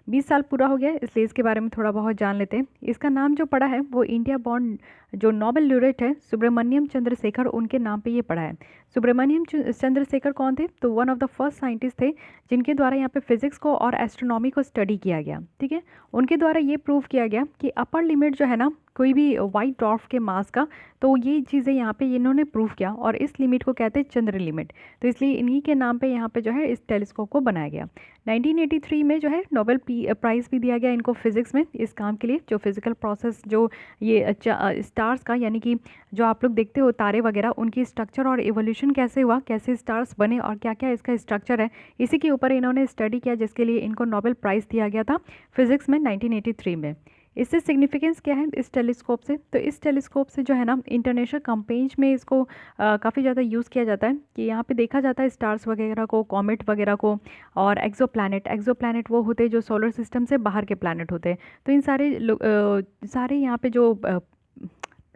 Speaker 1: 20 साल पूरा हो गया है, इसलिए इसके बारे में थोड़ा बहुत जान लेते हैं। इसका नाम जो पड़ा है वो इंडिया बॉर्न जो नोबेल ल्यूरेट है सुब्रमण्यम चंद्रशेखर, उनके नाम पे ये पड़ा है। सुब्रमण्यम चंद्रशेखर कौन थे, तो one of the first scientist थे जिनके द्वारा यहाँ पे फिजिक्स को और एस्ट्रोनॉमी को स्टडी किया गया, ठीक है। उनके द्वारा ये प्रूव किया गया कि अपर लिमिट जो है ना कोई भी वाइट डॉर्फ के मास का, तो ये चीज़ें यहाँ पे इन्होंने प्रूव किया और इस लिमिट को कहते हैं चंद्र लिमिट। तो इसलिए इन्हीं के नाम पे यहाँ पे जो है इस टेलीस्कोप को बनाया गया। 1983 में जो है नोबेल प्राइज़ भी दिया गया इनको फिजिक्स में इस काम के लिए, जो फिजिकल प्रोसेस जो ये स्टार्स का, यानी कि जो आप लोग देखते हो तारे वगैरह, उनकी स्ट्रक्चर और इवोल्यूशन कैसे हुआ, कैसे स्टार्स बने और क्या क्या इसका स्ट्रक्चर है, इसी के ऊपर इन्होंने स्टडी किया जिसके लिए इनको नोबेल प्राइज़ दिया गया था फिजिक्स में 1983 में। इससे सिग्निफिकेंस क्या है इस टेलीस्कोप से, तो इस टेलीस्कोप से जो है ना इंटरनेशनल कैंपेन्स में इसको काफ़ी ज़्यादा यूज़ किया जाता है कि यहाँ पे देखा जाता है स्टार्स वगैरह को, कॉमेट वगैरह को, और एक्सोप्लैनेट वो होते हैं जो सोलर सिस्टम से बाहर के प्लैनेट होते हैं। तो इन सारे यहाँ पे जो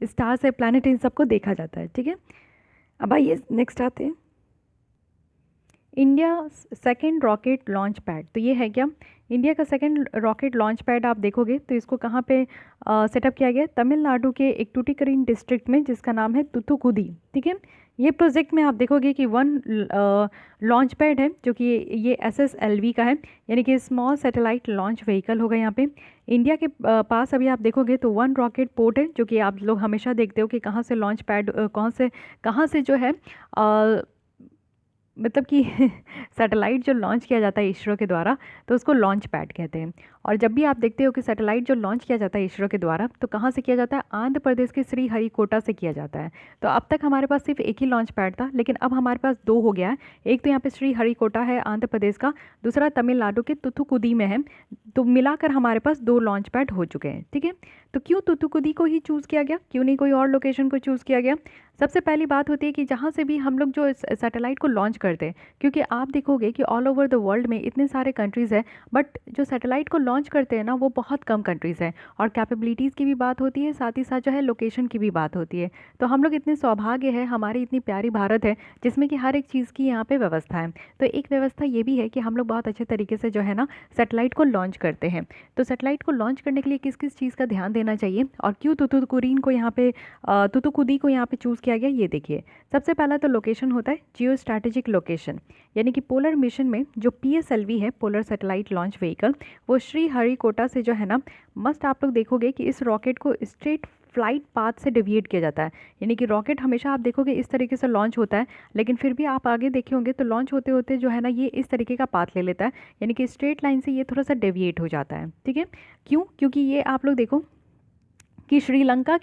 Speaker 1: स्टार्स है, प्लैनेट, इन सबको देखा जाता है, ठीक है। अब आइए नेक्स्ट आते हैं, India second rocket launch pad. तो ये है क्या, इंडिया का सेकेंड रॉकेट लॉन्च पैड आप देखोगे तो इसको कहाँ पे सेटअप किया गया, तमिलनाडु के एक टूटिकरिन डिस्ट्रिक्ट में जिसका नाम है तुतुकुदी, ठीक है। ये प्रोजेक्ट में आप देखोगे कि वन लॉन्च पैड है जो कि ये SSLV का है, यानी कि स्मॉल सैटेलाइट लॉन्च व्हीकल होगा यहाँ पे इंडिया के पास। अभी आप देखोगे तो वन रॉकेट पोर्ट है जो कि आप लोग हमेशा देखते हो कि कहाँ से लॉन्च पैड कहाँ से जो है मतलब कि सैटेलाइट जो लॉन्च किया जाता है इसरो के द्वारा, तो उसको लॉन्च पैड कहते हैं। और जब भी आप देखते हो कि सैटेलाइट जो लॉन्च किया जाता है इसरो के द्वारा, तो कहाँ से किया जाता है, आंध्र प्रदेश के श्रीहरिकोटा से किया जाता है। तो अब तक हमारे पास सिर्फ एक ही लॉन्च पैड था, लेकिन अब हमारे पास दो हो गया है। एक तो यहाँ पे श्रीहरिकोटा है आंध्र प्रदेश का, दूसरा तमिलनाडु के तुथुकुदी में है। तो मिलाकर हमारे पास दो लॉन्च पैड हो चुके हैं, ठीक है। तो क्यों तुथुकुदी को ही चूज़ किया गया, क्यों नहीं कोई और लोकेशन को चूज़ किया गया? सबसे पहली बात होती है कि जहाँ से भी हम लोग जो सैटेलाइट को लॉन्च करते हैं, क्योंकि आप देखोगे कि ऑल ओवर द वर्ल्ड में इतने सारे कंट्रीज़ हैं, बट जो सैटेलाइट को लॉन्च करते हैं ना वो बहुत कम कंट्रीज़ हैं। और कैपेबिलिटीज़ की भी बात होती है, साथ ही साथ जो है लोकेशन की भी बात होती है। तो हम लोग इतने सौभाग्य है, हमारी इतनी प्यारी भारत है जिसमें कि हर एक चीज़ की यहाँ पे व्यवस्था है। तो एक व्यवस्था ये भी है कि हम लोग बहुत अच्छे तरीके से जो है ना सैटेलाइट को लॉन्च करते हैं। तो सैटेलाइट को लॉन्च करने के लिए किस किस चीज़ का ध्यान देना चाहिए और क्यों तुतुकुदी को यहाँ पे चूज़ किया गया, ये देखिए। सबसे पहला तो लोकेशन होता है जियो स्ट्रैटेजिक लोकेशन, यानी कि पोलर मिशन में जो PSLV है, पोलर सैटेलाइट लॉन्च व्हीकल, वो श्रीहरिकोटा से जो है ना, मस्ट आप लोग देखोगे कि इस रॉकेट को स्ट्रेट फ्लाइट पाथ से डेविएट किया जाता है। यानी कि रॉकेट हमेशा आप देखोगे इस तरीके से लॉन्च होता है, लेकिन फिर भी आप आगे देखे होंगे तो लॉन्च होते होते जो है ना ये इस तरीके का पाथ ले लेता है, यानी कि स्ट्रेट लाइन से ये थोड़ा सा डेविएट हो जाता है, ठीक है। क्यों? क्योंकि ये आप लोग देखो कि श्रीलंका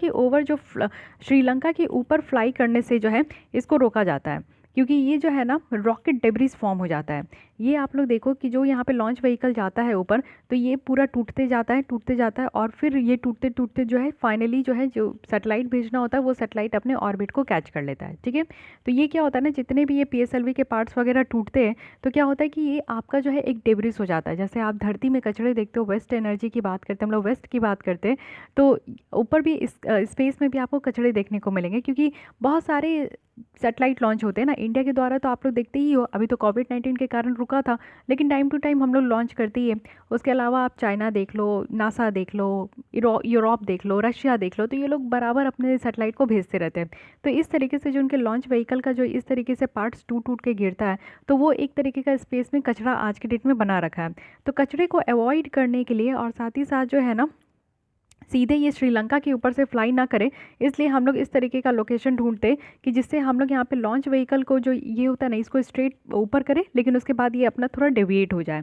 Speaker 1: के ऊपर फ्लाई करने से जो है इसको रोका जाता है, क्योंकि ये जो है ना रॉकेट डेब्रिस फॉर्म हो जाता है। ये आप लोग देखो कि जो यहाँ पे लॉन्च व्हीकल जाता है ऊपर, तो ये पूरा टूटते जाता है और फिर ये टूटते टूटते जो है फाइनली जो है जो सैटेलाइट भेजना होता है वो सैटेलाइट अपने ऑर्बिट को कैच कर लेता है, ठीक है। तो ये क्या होता है ना, जितने भी ये PSLV के पार्ट्स वगैरह टूटते हैं तो क्या होता है कि ये आपका जो है एक डेब्रिस हो जाता है। जैसे आप धरती में कचड़े देखते हो, वेस्ट एनर्जी की बात करते हैं हम लोग, वेस्ट की बात करते हैं, तो ऊपर भी इस स्पेस में भी आपको कचड़े देखने को मिलेंगे, क्योंकि बहुत सारे सैटेलाइट लॉन्च होते हैं ना इंडिया के द्वारा। तो आप लोग देखते ही हो, अभी तो कोविड-19 के कारण रुका था, लेकिन टाइम टू टाइम हम लोग लॉन्च करते ही है। उसके अलावा आप चाइना देख लो, नासा देख लो, यूरोप देख लो, रशिया देख लो, तो ये लोग बराबर अपने सैटेलाइट को भेजते रहते हैं। तो इस तरीके से जो उनके लॉन्च व्हीकल का जो इस तरीके से पार्ट्स टूट टूट के गिरता है, तो वो एक तरीके का स्पेस में कचरा आज के डेट में बना रखा है। तो कचरे को अवॉइड करने के लिए और साथ ही साथ जो है ना सीधे ये श्रीलंका के ऊपर से फ्लाई ना करे, इसलिए हम लोग इस तरीके का लोकेशन ढूंढते कि जिससे हम लोग यहाँ पे लॉन्च व्हीकल को जो ये होता है ना इसको स्ट्रेट ऊपर करे, लेकिन उसके बाद ये अपना थोड़ा डेविएट हो जाए।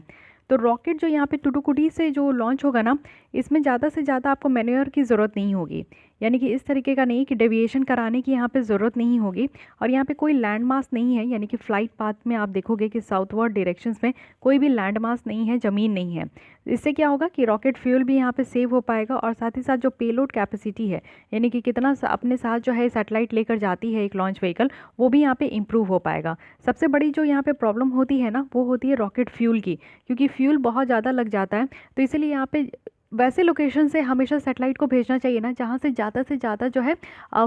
Speaker 1: तो रॉकेट जो यहाँ पे टुडुकुडी से जो लॉन्च होगा ना, इसमें ज़्यादा से ज़्यादा आपको मैन्योर की ज़रूरत नहीं होगी, यानी कि इस तरीके का नहीं कि डेविएशन कराने की यहाँ पे ज़रूरत नहीं होगी। और यहाँ पे कोई लैंड मास नहीं है, यानी कि फ़्लाइट पाथ में आप देखोगे कि साउथवर्ड डायरेक्शंस में कोई भी लैंड मास नहीं है, ज़मीन नहीं है। इससे क्या होगा कि रॉकेट फ्यूल भी यहाँ पे सेव हो पाएगा, और साथ ही साथ जो पेलोड कैपेसिटी है, यानी कि कितना अपने साथ जो है सैटेलाइट लेकर जाती है एक लॉन्च व्हीकल, वो भी यहाँ पे इम्प्रूव हो पाएगा। सबसे बड़ी जो यहाँ पे प्रॉब्लम होती है ना, वो होती है रॉकेट फ्यूल की, क्योंकि फ्यूल बहुत ज़्यादा लग जाता है। तो इसीलिए यहाँ पे वैसे लोकेशन से हमेशा सैटेलाइट को भेजना चाहिए ना जहाँ से ज़्यादा जो है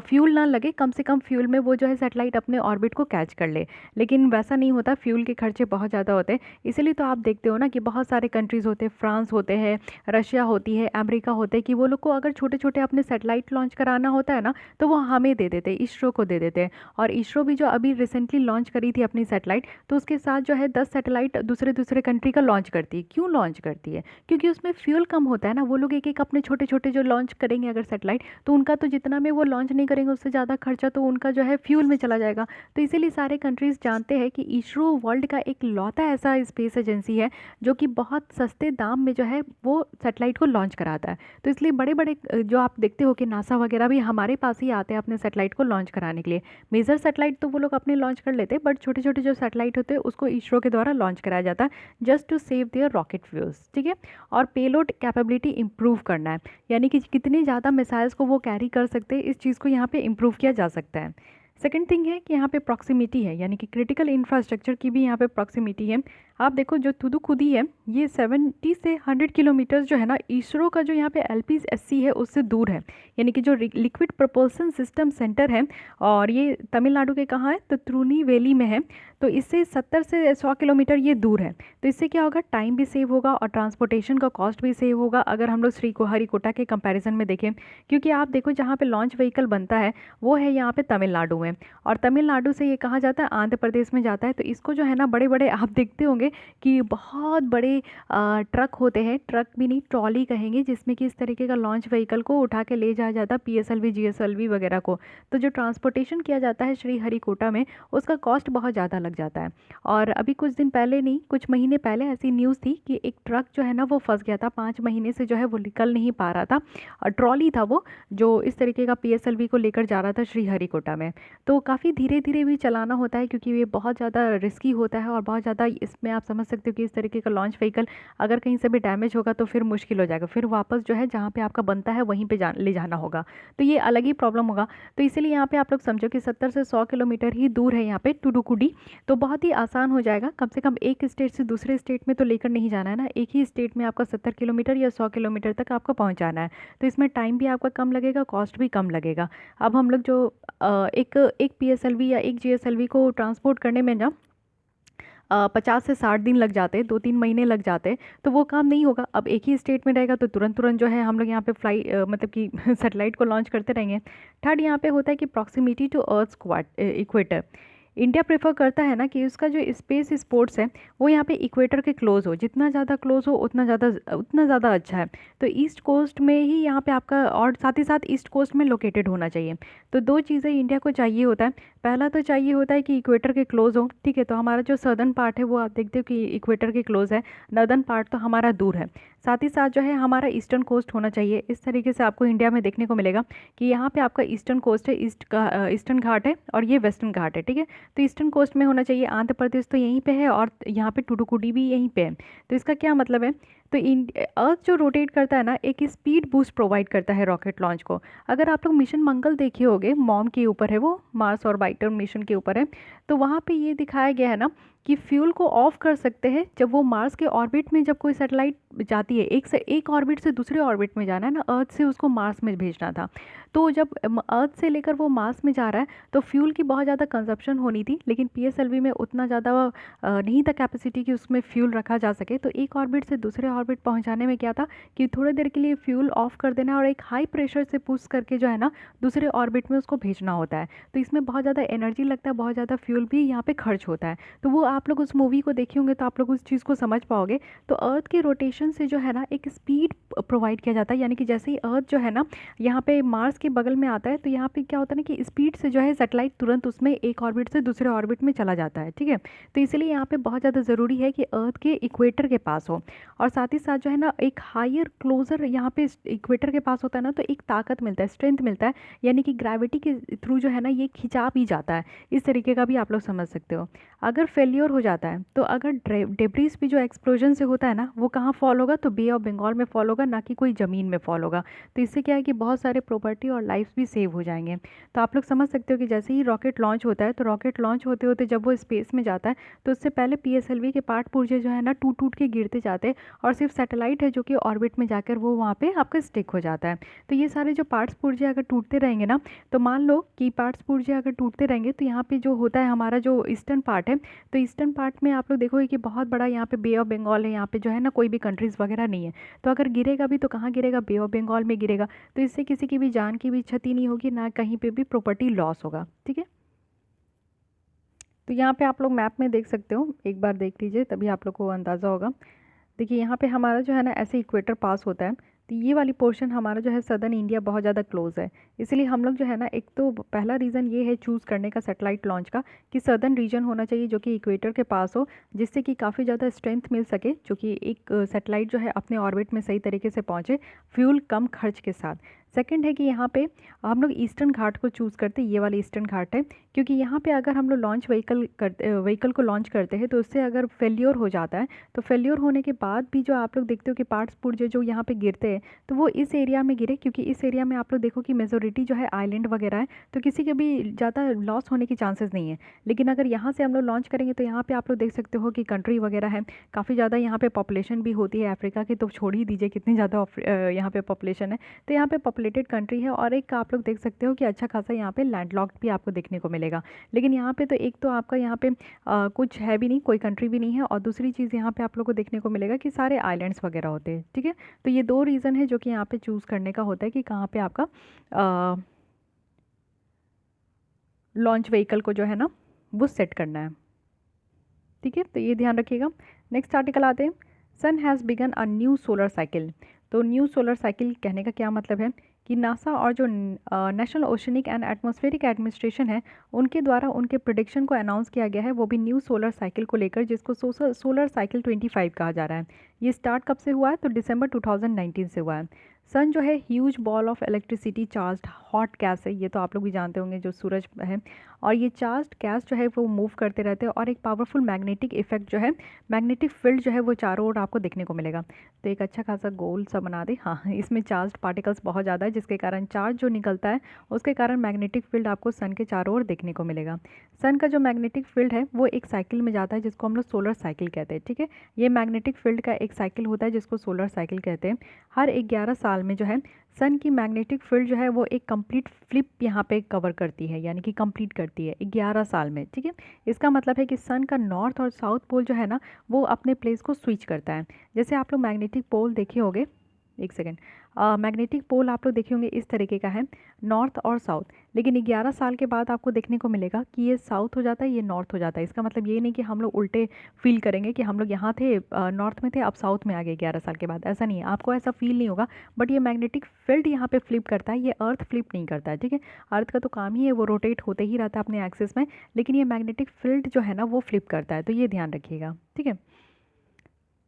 Speaker 1: फ्यूल ना लगे, कम से कम फ्यूल में वो जो है सैटेलाइट अपने ऑर्बिट को कैच कर ले। लेकिन वैसा नहीं होता, फ्यूल के खर्चे बहुत ज़्यादा होते हैं। इसीलिए तो आप देखते हो ना कि बहुत सारे कंट्रीज़ होते हैं, फ्रांस होते हैं, रशिया होती है, अमेरिका होते हैं, कि वो लोग को अगर छोटे छोटे अपने सैटेलाइट लॉन्च कराना होता है ना, तो वो हमें दे देते हैं, इसरो को दे देते हैं। और इसरो भी जो अभी रिसेंटली लॉन्च करी थी अपनी सैटेलाइट, तो उसके साथ जो है 10 सैटेलाइट दूसरे दूसरे कंट्री का लॉन्च करती है। क्यों लॉन्च करती है? क्योंकि उसमें फ्यूल कम होता है ना। वो लोग एक एक अपने छोटे छोटे जो लॉन्च करेंगे अगर सैटेलाइट, तो उनका तो जितना में वो लॉन्च नहीं करेंगे, उससे ज़्यादा खर्चा तो उनका जो है फ्यूल में चला जाएगा। तो इसीलिए सारे कंट्रीज़ जानते हैं कि इसरो वर्ल्ड का एक लौता ऐसा स्पेस एजेंसी है जो कि बहुत सस्ते दाम में जो है वो सैटेलाइट को लॉन्च कराता है। तो इसलिए बड़े बड़े जो आप देखते हो कि नासा वगैरह भी हमारे पास ही आते हैं अपने सैटेलाइट को लॉन्च कराने के लिए। मेजर सैटेलाइट तो वो लोग अपने लॉन्च कर लेते हैं, बट छोटे छोटे जो सैटेलाइट होते हैं उसको इसरो के द्वारा लॉन्च कराया जाता है, just to save their rocket fuels. ठीक है। और पेलोड कैपेबिलिटी इंप्रूव करना है, यानी कि कितने ज़्यादा मिसाइल्स को वो कैरी कर सकते हैं, इस चीज़ को यहाँ पे इम्प्रूव किया जा सकता है। सेकंड थिंग है कि यहाँ पे प्रॉक्सिमिटी है, यानी कि क्रिटिकल इंफ्रास्ट्रक्चर की भी यहाँ पे प्रॉक्सिमिटी है। आप देखो जो थुदुकुडी है, ये 70 से 100 किलोमीटर जो है ना, इसरो का जो यहाँ पे LPSC है उससे दूर है, यानी कि जो लिक्विड प्रपोल्सन सिस्टम सेंटर है, और ये तमिलनाडु के कहाँ है, तो तिरुनेलवेली में है। तो इससे 70 से 100 किलोमीटर ये दूर है। तो इससे क्या होगा, टाइम भी सेव होगा और ट्रांसपोर्टेशन का कॉस्ट भी सेव होगा, अगर हम लोग श्रीहरिकोटा के कंपैरिजन में देखें। क्योंकि आप देखो जहाँ पे लॉन्च व्हीकल बनता है वो है यहाँ पे तमिलनाडु में, और तमिलनाडु से ये कहाँ जाता है, आंध्र प्रदेश में जाता है। तो इसको जो है ना बड़े बड़े आप देखते होंगे कि बहुत बड़े ट्रक होते हैं, ट्रक भी नहीं ट्रॉली कहेंगे, जिसमें कि इस तरीके का लॉन्च व्हीकल को उठा के ले जाया जाता है, PSLV GSLV वगैरह को। तो जो ट्रांसपोर्टेशन किया जाता है श्रीहरिकोटा में, उसका कॉस्ट बहुत ज़्यादा लग जाता है। और अभी कुछ दिन पहले नहीं, कुछ महीने पहले ऐसी न्यूज़ थी कि एक ट्रक जो है ना वो फंस गया था, 5 महीने से जो है वो निकल नहीं पा रहा था, और ट्रॉली था वो जो इस तरीके का PSLV को लेकर जा रहा था श्रीहरिकोटा में। तो काफ़ी धीरे धीरे भी चलाना होता है, क्योंकि ये बहुत ज़्यादा रिस्की होता है, और बहुत ज़्यादा इसमें आप समझ सकते हो कि इस तरीके का लॉन्च व्हीकल अगर कहीं से भी डैमेज होगा तो फिर मुश्किल हो जाएगा, फिर वापस जो है जहाँ पे आपका बनता है वहीं पे ले जाना होगा। तो ये अलग ही प्रॉब्लम होगा। तो इसीलिए यहाँ पे आप लोग समझो कि 70 से 100 किलोमीटर ही दूर है यहाँ पे टुडुकुडी। तो बहुत ही आसान हो जाएगा, कम से कम एक स्टेट से दूसरे स्टेट में तो लेकर नहीं जाना है ना, एक ही स्टेट में आपका 70 किलोमीटर या 100 किलोमीटर तक आपको पहुँचाना है। तो इसमें टाइम भी आपका कम लगेगा, कॉस्ट भी कम लगेगा। अब हम लोग जो एक PSLV या एक GSLV को ट्रांसपोर्ट करने में ना 50 से 60 दिन लग जाते हैं, 2-3 महीने लग जाते हैं, तो वो काम नहीं होगा। अब एक ही स्टेट में रहेगा तो तुरंत तुरंत जो है हम लोग यहाँ पे मतलब कि सैटेलाइट को लॉन्च करते रहेंगे। थर्ड यहाँ पे होता है कि proximity to earth equator. India prefer करता है ना कि उसका जो स्पेस स्पोर्ट्स है वो यहाँ पे इक्वेटर के क्लोज हो, जितना ज़्यादा क्लोज हो उतना ज़्यादा अच्छा है। तो ईस्ट कोस्ट में ही यहाँ पे आपका, और साथ ही साथ ईस्ट कोस्ट में लोकेटेड होना चाहिए। तो दो चीज़ें इंडिया को चाहिए होता है। पहला तो चाहिए होता है कि इक्वेटर के क्लोज हो, ठीक है। तो हमारा जो सदर्न पार्ट है वो आप देखते हो कि इक्वेटर के क्लोज है, नॉर्दर्न पार्ट तो हमारा दूर है। साथ ही साथ जो है हमारा ईस्टर्न कोस्ट होना चाहिए। इस तरीके से आपको इंडिया में देखने को मिलेगा कि यहाँ पे आपका ईस्टर्न कोस्ट है, ईस्टर्न घाट है, और ये वेस्टर्न घाट है, ठीक है। तो ईस्टर्न कोस्ट में होना चाहिए। आंध्र प्रदेश तो यहीं पे है, और यहाँ पे टुडुकुडी भी यहीं पे है। तो इसका क्या मतलब है, तो अर्थ जो रोटेट करता है ना, एक स्पीड बूस्ट प्रोवाइड करता है रॉकेट लॉन्च को। अगर आप लोग मिशन मंगल देखे होगे, मॉम के ऊपर है वो, मार्स ऑर्बिटर मिशन के ऊपर है, तो वहाँ पे ये दिखाया गया है ना कि फ्यूल को ऑफ कर सकते हैं जब वो मार्स के ऑर्बिट में, जब कोई सैटेलाइट जाती है, एक ऑर्बिट से दूसरे ऑर्बिट में जाना है ना, अर्थ से उसको मार्स में भेजना था। तो जब अर्थ से लेकर वो मार्स में जा रहा है तो फ्यूल की बहुत ज़्यादा कंजप्शन होनी थी, लेकिन PSLV में उतना ज़्यादा नहीं था कैपेसिटी कि उसमें फ्यूल रखा जा सके। तो एक ऑर्बिट से दूसरे ऑर्बिट पहुंचाने में क्या था कि थोड़ी देर के लिए फ्यूल ऑफ कर देना और एक हाई प्रेशर से पुश करके जो है ना दूसरे ऑर्बिट में उसको भेजना होता है। तो इसमें बहुत ज़्यादा एनर्जी लगता है, बहुत ज़्यादा फ्यूल भी यहाँ पे खर्च होता है। तो वो आप लोग उस मूवी को देखे होंगे तो आप लोग उस चीज़ को समझ पाओगे। तो अर्थ के रोटेशन से जो है ना एक स्पीड प्रोवाइड किया जाता है, यानी कि जैसे ही अर्थ जो है ना यहाँ पे मार्स के बगल में आता है तो यहाँ पे क्या होता है ना कि स्पीड से जो है सैटेलाइट तुरंत उसमें एक ऑर्बिट से दूसरे ऑर्बिट में चला जाता है। ठीक है, तो इसलिए यहाँ पे बहुत ज़्यादा ज़रूरी है कि अर्थ के इक्वेटर के पास हो, और साथ ही साथ जो है ना एक हायर क्लोजर यहाँ पे इक्वेटर के पास होता है ना तो एक ताकत मिलता है, स्ट्रेंथ मिलता है, यानी कि ग्रेविटी के थ्रू जो है ना ये खिंचा भी जाता है। इस तरीके का भी आप लोग समझ सकते हो। अगर फेल्योर हो जाता है तो अगर डेब्रिस भी जो एक्सप्लोजन से होता है ना वो कहाँ फॉल होगा, तो बे ऑफ बंगाल में फॉल होगा, ना कि कोई ज़मीन में फॉल होगा। तो इससे क्या है कि बहुत सारे प्रॉपर्टी और लाइफ्स भी सेव हो जाएंगे। तो आप लोग समझ सकते हो कि जैसे ही रॉकेट लॉन्च होता है तो रॉकेट लॉन्च होते होते जब वो स्पेस में जाता है तो उससे पहले पीएसएलवी के पार्ट पुर्जे जो है ना टूट टूट के गिरते जाते हैं, और सिर्फ सैटेलाइट है जो कि ऑर्बिट में जाकर वो वहाँ पे आपका स्टिक हो जाता है। तो ये सारे जो पार्ट्स पुर्जे अगर टूटते रहेंगे ना, तो मान लो कि पार्ट्स पुर्जे अगर टूटते रहेंगे तो यहाँ पे जो होता है हमारा जो ईस्टर्न पार्ट है, तो ईस्टर्न पार्ट में आप लोग देखोगे कि बहुत बड़ा यहाँ पे बे ऑफ बंगाल है, यहाँ पे जो है ना कोई भी कंट्रीज़ वगैरह नहीं है। तो अगर गिरेगा भी तो कहाँ गिरेगा, बे ऑफ बंगाल में गिरेगा। तो इससे किसी की भी जान की भी क्षति नहीं होगी, ना कहीं पे भी प्रॉपर्टी लॉस होगा। ठीक है, तो यहाँ पे आप लोग मैप में देख सकते हो, एक बार देख लीजिए तभी आप लोग को अंदाज़ा होगा। देखिए यहाँ पे हमारा जो है ना ऐसे इक्वेटर पास होता है, तो ये वाली पोर्शन हमारा जो है सदर्न इंडिया बहुत ज़्यादा क्लोज है। इसलिए हम लोग जो है ना, एक तो पहला रीज़न ये है चूज़ करने का सैटेलाइट लॉन्च का कि सदर्न रीजन होना चाहिए जो कि इक्वेटर के पास हो, जिससे कि काफ़ी ज़्यादा स्ट्रेंथ मिल सके, जो कि एक सैटेलाइट जो है अपने ऑर्बिट में सही तरीके से पहुँचे फ्यूल कम खर्च के साथ। सेकंड है कि यहाँ पे हम लोग ईस्टर्न घाट को चूज़ करते हैं, ये वाला ईस्टर्न घाट है, क्योंकि यहाँ पे अगर हम लोग लॉन्च व्हीकल को लॉन्च करते हैं तो उससे अगर फेल्योर हो जाता है तो फेल्योर होने के बाद भी जो आप लोग देखते हो कि पार्ट्स पुर्जे जो यहाँ पे गिरते हैं तो वो इस एरिया में गिरे, क्योंकि इस एरिया में आप लोग देखो कि मेजोरिटी जो है आइलैंड वगैरह है, तो किसी के भी ज़्यादा लॉस होने की चांसेस नहीं है। लेकिन अगर यहाँ से हम लोग लॉन्च करेंगे तो यहाँ पे आप लोग देख सकते हो कि कंट्री वगैरह है, काफ़ी ज़्यादा यहाँ पे पॉपुलेशन भी होती है अफ्रीका की, तो छोड़ ही दीजिए कितनी ज़्यादा यहाँ पे पॉपुलेशन है। तो यहाँ पे पॉपुलेटेड कंट्री है, और एक आप लोग देख सकते हो कि अच्छा खासा यहाँ पे लैंडलॉक्ड भी आपको देखने को मिलेगा। लेकिन यहाँ पे तो एक तो आपका यहाँ पे कुछ है भी नहीं, कोई कंट्री भी नहीं है, और दूसरी चीज़ यहाँ पे आप लोग को देखने को मिलेगा कि सारे आइलैंड्स वगैरह होते हैं। ठीक है, तो ये दो रीज़न है जो कि यहाँ पे चूज़ करने का होता है कि कहाँ पे आपका लॉन्च व्हीकल को जो है ना वो सेट करना है। ठीक है, तो ये ध्यान रखिएगा। नेक्स्ट आर्टिकल आते हैं, sun has begun a new solar cycle. तो न्यू सोलर साइकिल कहने का क्या मतलब है कि नासा और जो national oceanic and atmospheric administration है उनके द्वारा उनके प्रोडिक्शन को अनाउंस किया गया है, वो भी न्यू सोलर साइकिल को लेकर, जिसको सोलर साइकिल 25 कहा जा रहा है। ये स्टार्ट कब से हुआ है, तो दिसंबर 2019 से हुआ है। सन जो है huge ball of electricity charged hot gas है, ये तो आप लोग भी जानते होंगे, जो सूरज है, और ये चार्ज्ड गैस जो है वो मूव करते रहते हैं, और एक पावरफुल मैग्नेटिक इफेक्ट जो है, मैग्नेटिक फील्ड जो है वो चारों ओर आपको देखने को मिलेगा। तो एक अच्छा खासा गोल सा बना दे, हाँ इसमें चार्ज्ड पार्टिकल्स बहुत ज़्यादा है, जिसके कारण चार्ज जो निकलता है उसके कारण मैग्नेटिक फील्ड आपको सन के चारों ओर देखने को मिलेगा। सन का जो मैग्नेटिक फील्ड है वो एक साइकिल में जाता है, जिसको हम लोग सोलर साइकिल कहते हैं। ठीक है, ये मैग्नेटिक फील्ड का एक साइकिल होता है जिसको सोलर साइकिल कहते हैं। हर 11 साल में जो है सन की मैग्नेटिक फील्ड जो है वो एक कंप्लीट फ्लिप यहाँ पे कवर करती है, यानी कि कंप्लीट करती है 11 साल में। ठीक है, इसका मतलब है कि सन का नॉर्थ और साउथ पोल जो है ना वो अपने प्लेस को स्विच करता है। जैसे आप लोग मैग्नेटिक पोल देखे होंगे, एक सेकेंड, मैग्नेटिक पोल आप लोग देखे होंगे इस तरीके का है, नॉर्थ और साउथ, लेकिन 11 साल के बाद आपको देखने को मिलेगा कि ये साउथ हो जाता है, ये नॉर्थ हो जाता है। इसका मतलब ये नहीं कि हम लोग उल्टे फील करेंगे कि हम लोग यहाँ थे नॉर्थ में थे अब साउथ में आ गए 11 साल के बाद, ऐसा नहीं है, आपको ऐसा फील नहीं होगा। बट ये मैग्नेटिक फील्ड यहाँ पे फ्लिप करता है, ये अर्थ फ्लिप नहीं करता है। ठीक है, अर्थ का तो काम ही है वो रोटेट होते ही रहता है अपने एक्सिस में, लेकिन ये मैग्नेटिक फील्ड जो है ना वो फ्लिप करता है, तो ये ध्यान रखिएगा। ठीक है,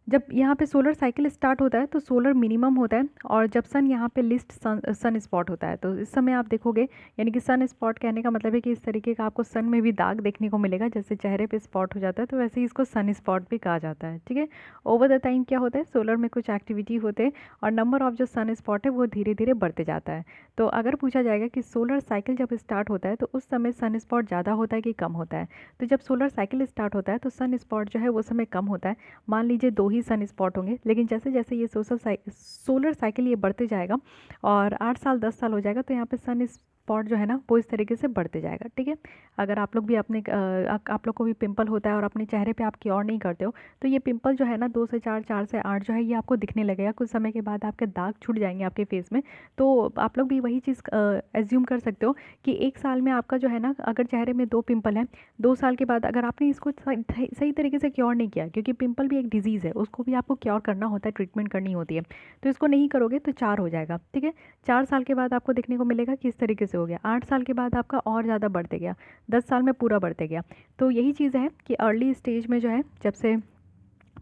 Speaker 1: जब यहाँ पे सोलर साइकिल स्टार्ट होता है तो सोलर मिनिमम होता है, और जब सन यहाँ पे लिस्ट सन स्पॉट होता है तो इस समय आप देखोगे, यानी कि सन स्पॉट कहने का मतलब है कि इस तरीके का आपको सन में भी दाग देखने को मिलेगा, जैसे चेहरे पे स्पॉट हो जाता है तो वैसे ही इसको सन स्पॉट भी कहा जाता है। ठीक है, ओवर द टाइम क्या होता है, सोलर में कुछ एक्टिविटी होते हैं और नंबर ऑफ जो सन स्पॉट है वो धीरे धीरे बढ़ते जाता है। तो अगर पूछा जाएगा कि सोलर साइकिल जब स्टार्ट होता है तो उस समय सन स्पॉट ज़्यादा होता है कि कम होता है, तो जब सोलर साइकिल स्टार्ट होता है तो सन स्पॉट जो है वो समय कम होता है। मान लीजिए 2 ही सन स्पॉट होंगे, लेकिन जैसे जैसे ये सोलर साइकिल ये बढ़ते जाएगा और 8 साल 10 साल हो जाएगा तो यहाँ पे सन स्पॉट जो है ना वो इस तरीके से बढ़ते जाएगा। ठीक है, अगर आप लोग भी आप लोग को भी पिंपल होता है और अपने चेहरे पे आप क्योर नहीं करते हो, तो ये पिंपल जो है ना 2 से 4, 4 से 8 जो है ये आपको दिखने लगेगा। कुछ समय के बाद आपके दाग छूट जाएंगे आपके फेस में। तो आप लोग भी वही चीज़ एज्यूम कर सकते हो कि 1 साल में आपका जो है ना, अगर चेहरे में 2 पिंपल हैं, 2 साल के बाद अगर आपने इसको सही तरीके से क्योर नहीं किया, क्योंकि पिंपल भी एक डिजीज़ है, उसको भी आपको क्योर करना होता है, ट्रीटमेंट करनी होती है, तो इसको नहीं करोगे तो 4 हो जाएगा। ठीक है, 4 साल के बाद आपको देखने को मिलेगा कि इस तरीके से हो गया, 8 साल के बाद आपका और ज़्यादा बढ़ते गया, 10 साल में पूरा बढ़ते गया। तो यही चीज़ है कि अर्ली स्टेज में जो है, जब से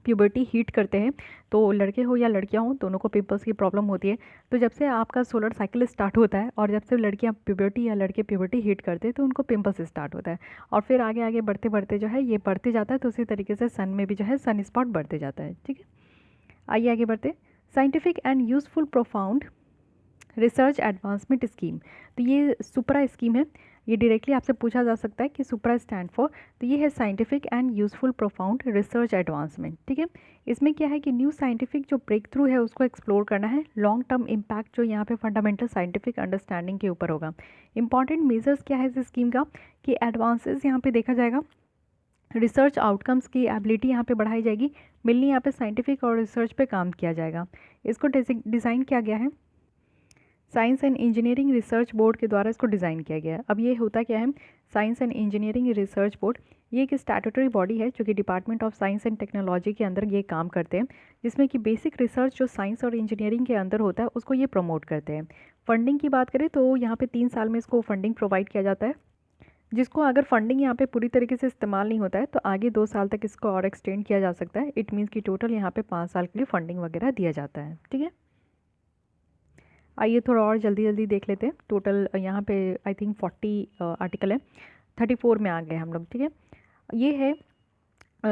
Speaker 1: प्यूबर्टी हीट करते हैं, तो लड़के हो या लड़कियां हो, दोनों को पिंपल्स की प्रॉब्लम होती है। तो जब से आपका सोलर साइकिल स्टार्ट होता है और जब से लड़कियां प्यूबर्टी या लड़के प्यूबर्टी हीट करते हैं, तो उनको पिंपल्स स्टार्ट होता है, और फिर आगे आगे बढ़ते बढ़ते जो है ये बढ़ते जाता है। तो उसी तरीके से सन में भी जो है सन स्पॉट बढ़ते जाता है। ठीक है, आइए आगे बढ़ते। Scientific and useful profound research advancement scheme, तो ये सुपरा स्कीम है। ये डायरेक्टली आपसे पूछा जा सकता है कि सुपरा स्टैंड फॉर, तो ये है scientific and useful profound research advancement. ठीक है, इसमें क्या है कि न्यू साइंटिफिक जो ब्रेक थ्रू है उसको एक्सप्लोर करना है, लॉन्ग टर्म इम्पैक्ट जो यहाँ पे फंडामेंटल साइंटिफिक अंडरस्टैंडिंग के ऊपर होगा। इंपॉर्टेंट मेजर्स क्या है इस स्कीम का, कि एडवांसेस यहाँ पे देखा जाएगा, रिसर्च आउटकम्स की एबिलिटी यहाँ पे बढ़ाई जाएगी, मिलनी यहाँ पे साइंटिफिक और रिसर्च पे काम किया जाएगा। इसको डिज़ाइन किया गया है science and engineering research board के द्वारा, इसको डिज़ाइन किया गया है। अब ये होता क्या है, science and engineering research board, ये एक स्टैट्यूटरी बॉडी है जो कि department of science and technology के अंदर ये काम करते हैं, जिसमें कि बेसिक रिसर्च जो साइंस और इंजीनियरिंग के अंदर होता है उसको ये प्रमोट करते हैं। फंडिंग की बात करें तो यहाँ पे 3 साल में इसको फंडिंग प्रोवाइड किया जाता है, जिसको अगर फंडिंग यहाँ पे पूरी तरीके से इस्तेमाल नहीं होता है तो आगे 2 साल तक इसको और एक्सटेंड किया जा सकता है। इट मीन्स कि टोटल यहाँ पे 5 साल के लिए फंडिंग वगैरह दिया जाता है। ठीक है, आइए थोड़ा और जल्दी जल्दी देख लेते हैं। टोटल यहाँ पे आई थिंक 40 आर्टिकल है, 34 में आ गए हम लोग। ठीक है, ये है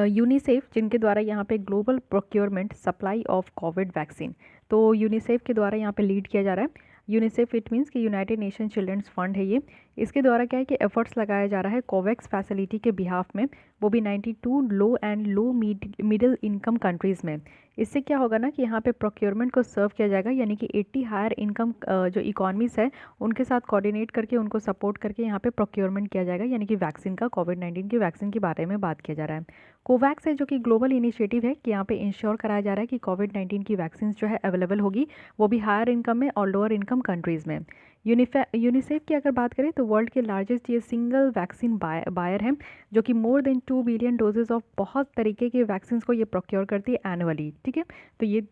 Speaker 1: यूनिसेफ, जिनके द्वारा यहाँ पे global procurement supply of Covid vaccine, तो यूनिसेफ के द्वारा यहाँ पे लीड किया जा रहा है। यूनिसेफ इट मीन्स कि यूनाइटेड नेशन चिल्ड्रंस फंड है ये। इसके द्वारा क्या है कि एफर्ट्स लगाया जा रहा है कोवैक्स फैसिलिटी के बिहाफ में, वो भी 92 low and low middle income countries में। इससे क्या होगा ना कि यहाँ पे प्रोक्योरमेंट को सर्व किया जाएगा, यानी कि 80 हायर इनकम जो इकॉनमीज़ है उनके साथ कोऑर्डिनेट करके उनको सपोर्ट करके यहाँ पे प्रोक्योरमेंट किया जाएगा, यानी कि वैक्सीन का, कोविड-19 की वैक्सीन के बारे में बात किया जा रहा है। कोवैक्स है जो कि ग्लोबल इनिशिएटिव है कि यहाँ पे इंश्योर कराया जा रहा है कि कोविड-19 की वैक्सीन जो है अवेलेबल होगी, वो भी हायर इनकम में और लोअर इनकम कंट्रीज़ में। यूनिसेफ की अगर बात करें तो वर्ल्ड के लार्जेस्ट ये सिंगल वैक्सीन बायर है, जो कि more than 2 billion doses of बहुत तरीके के वैक्सीन को ये प्रोक्योर करती है एनुअली। ठीक है, तो ये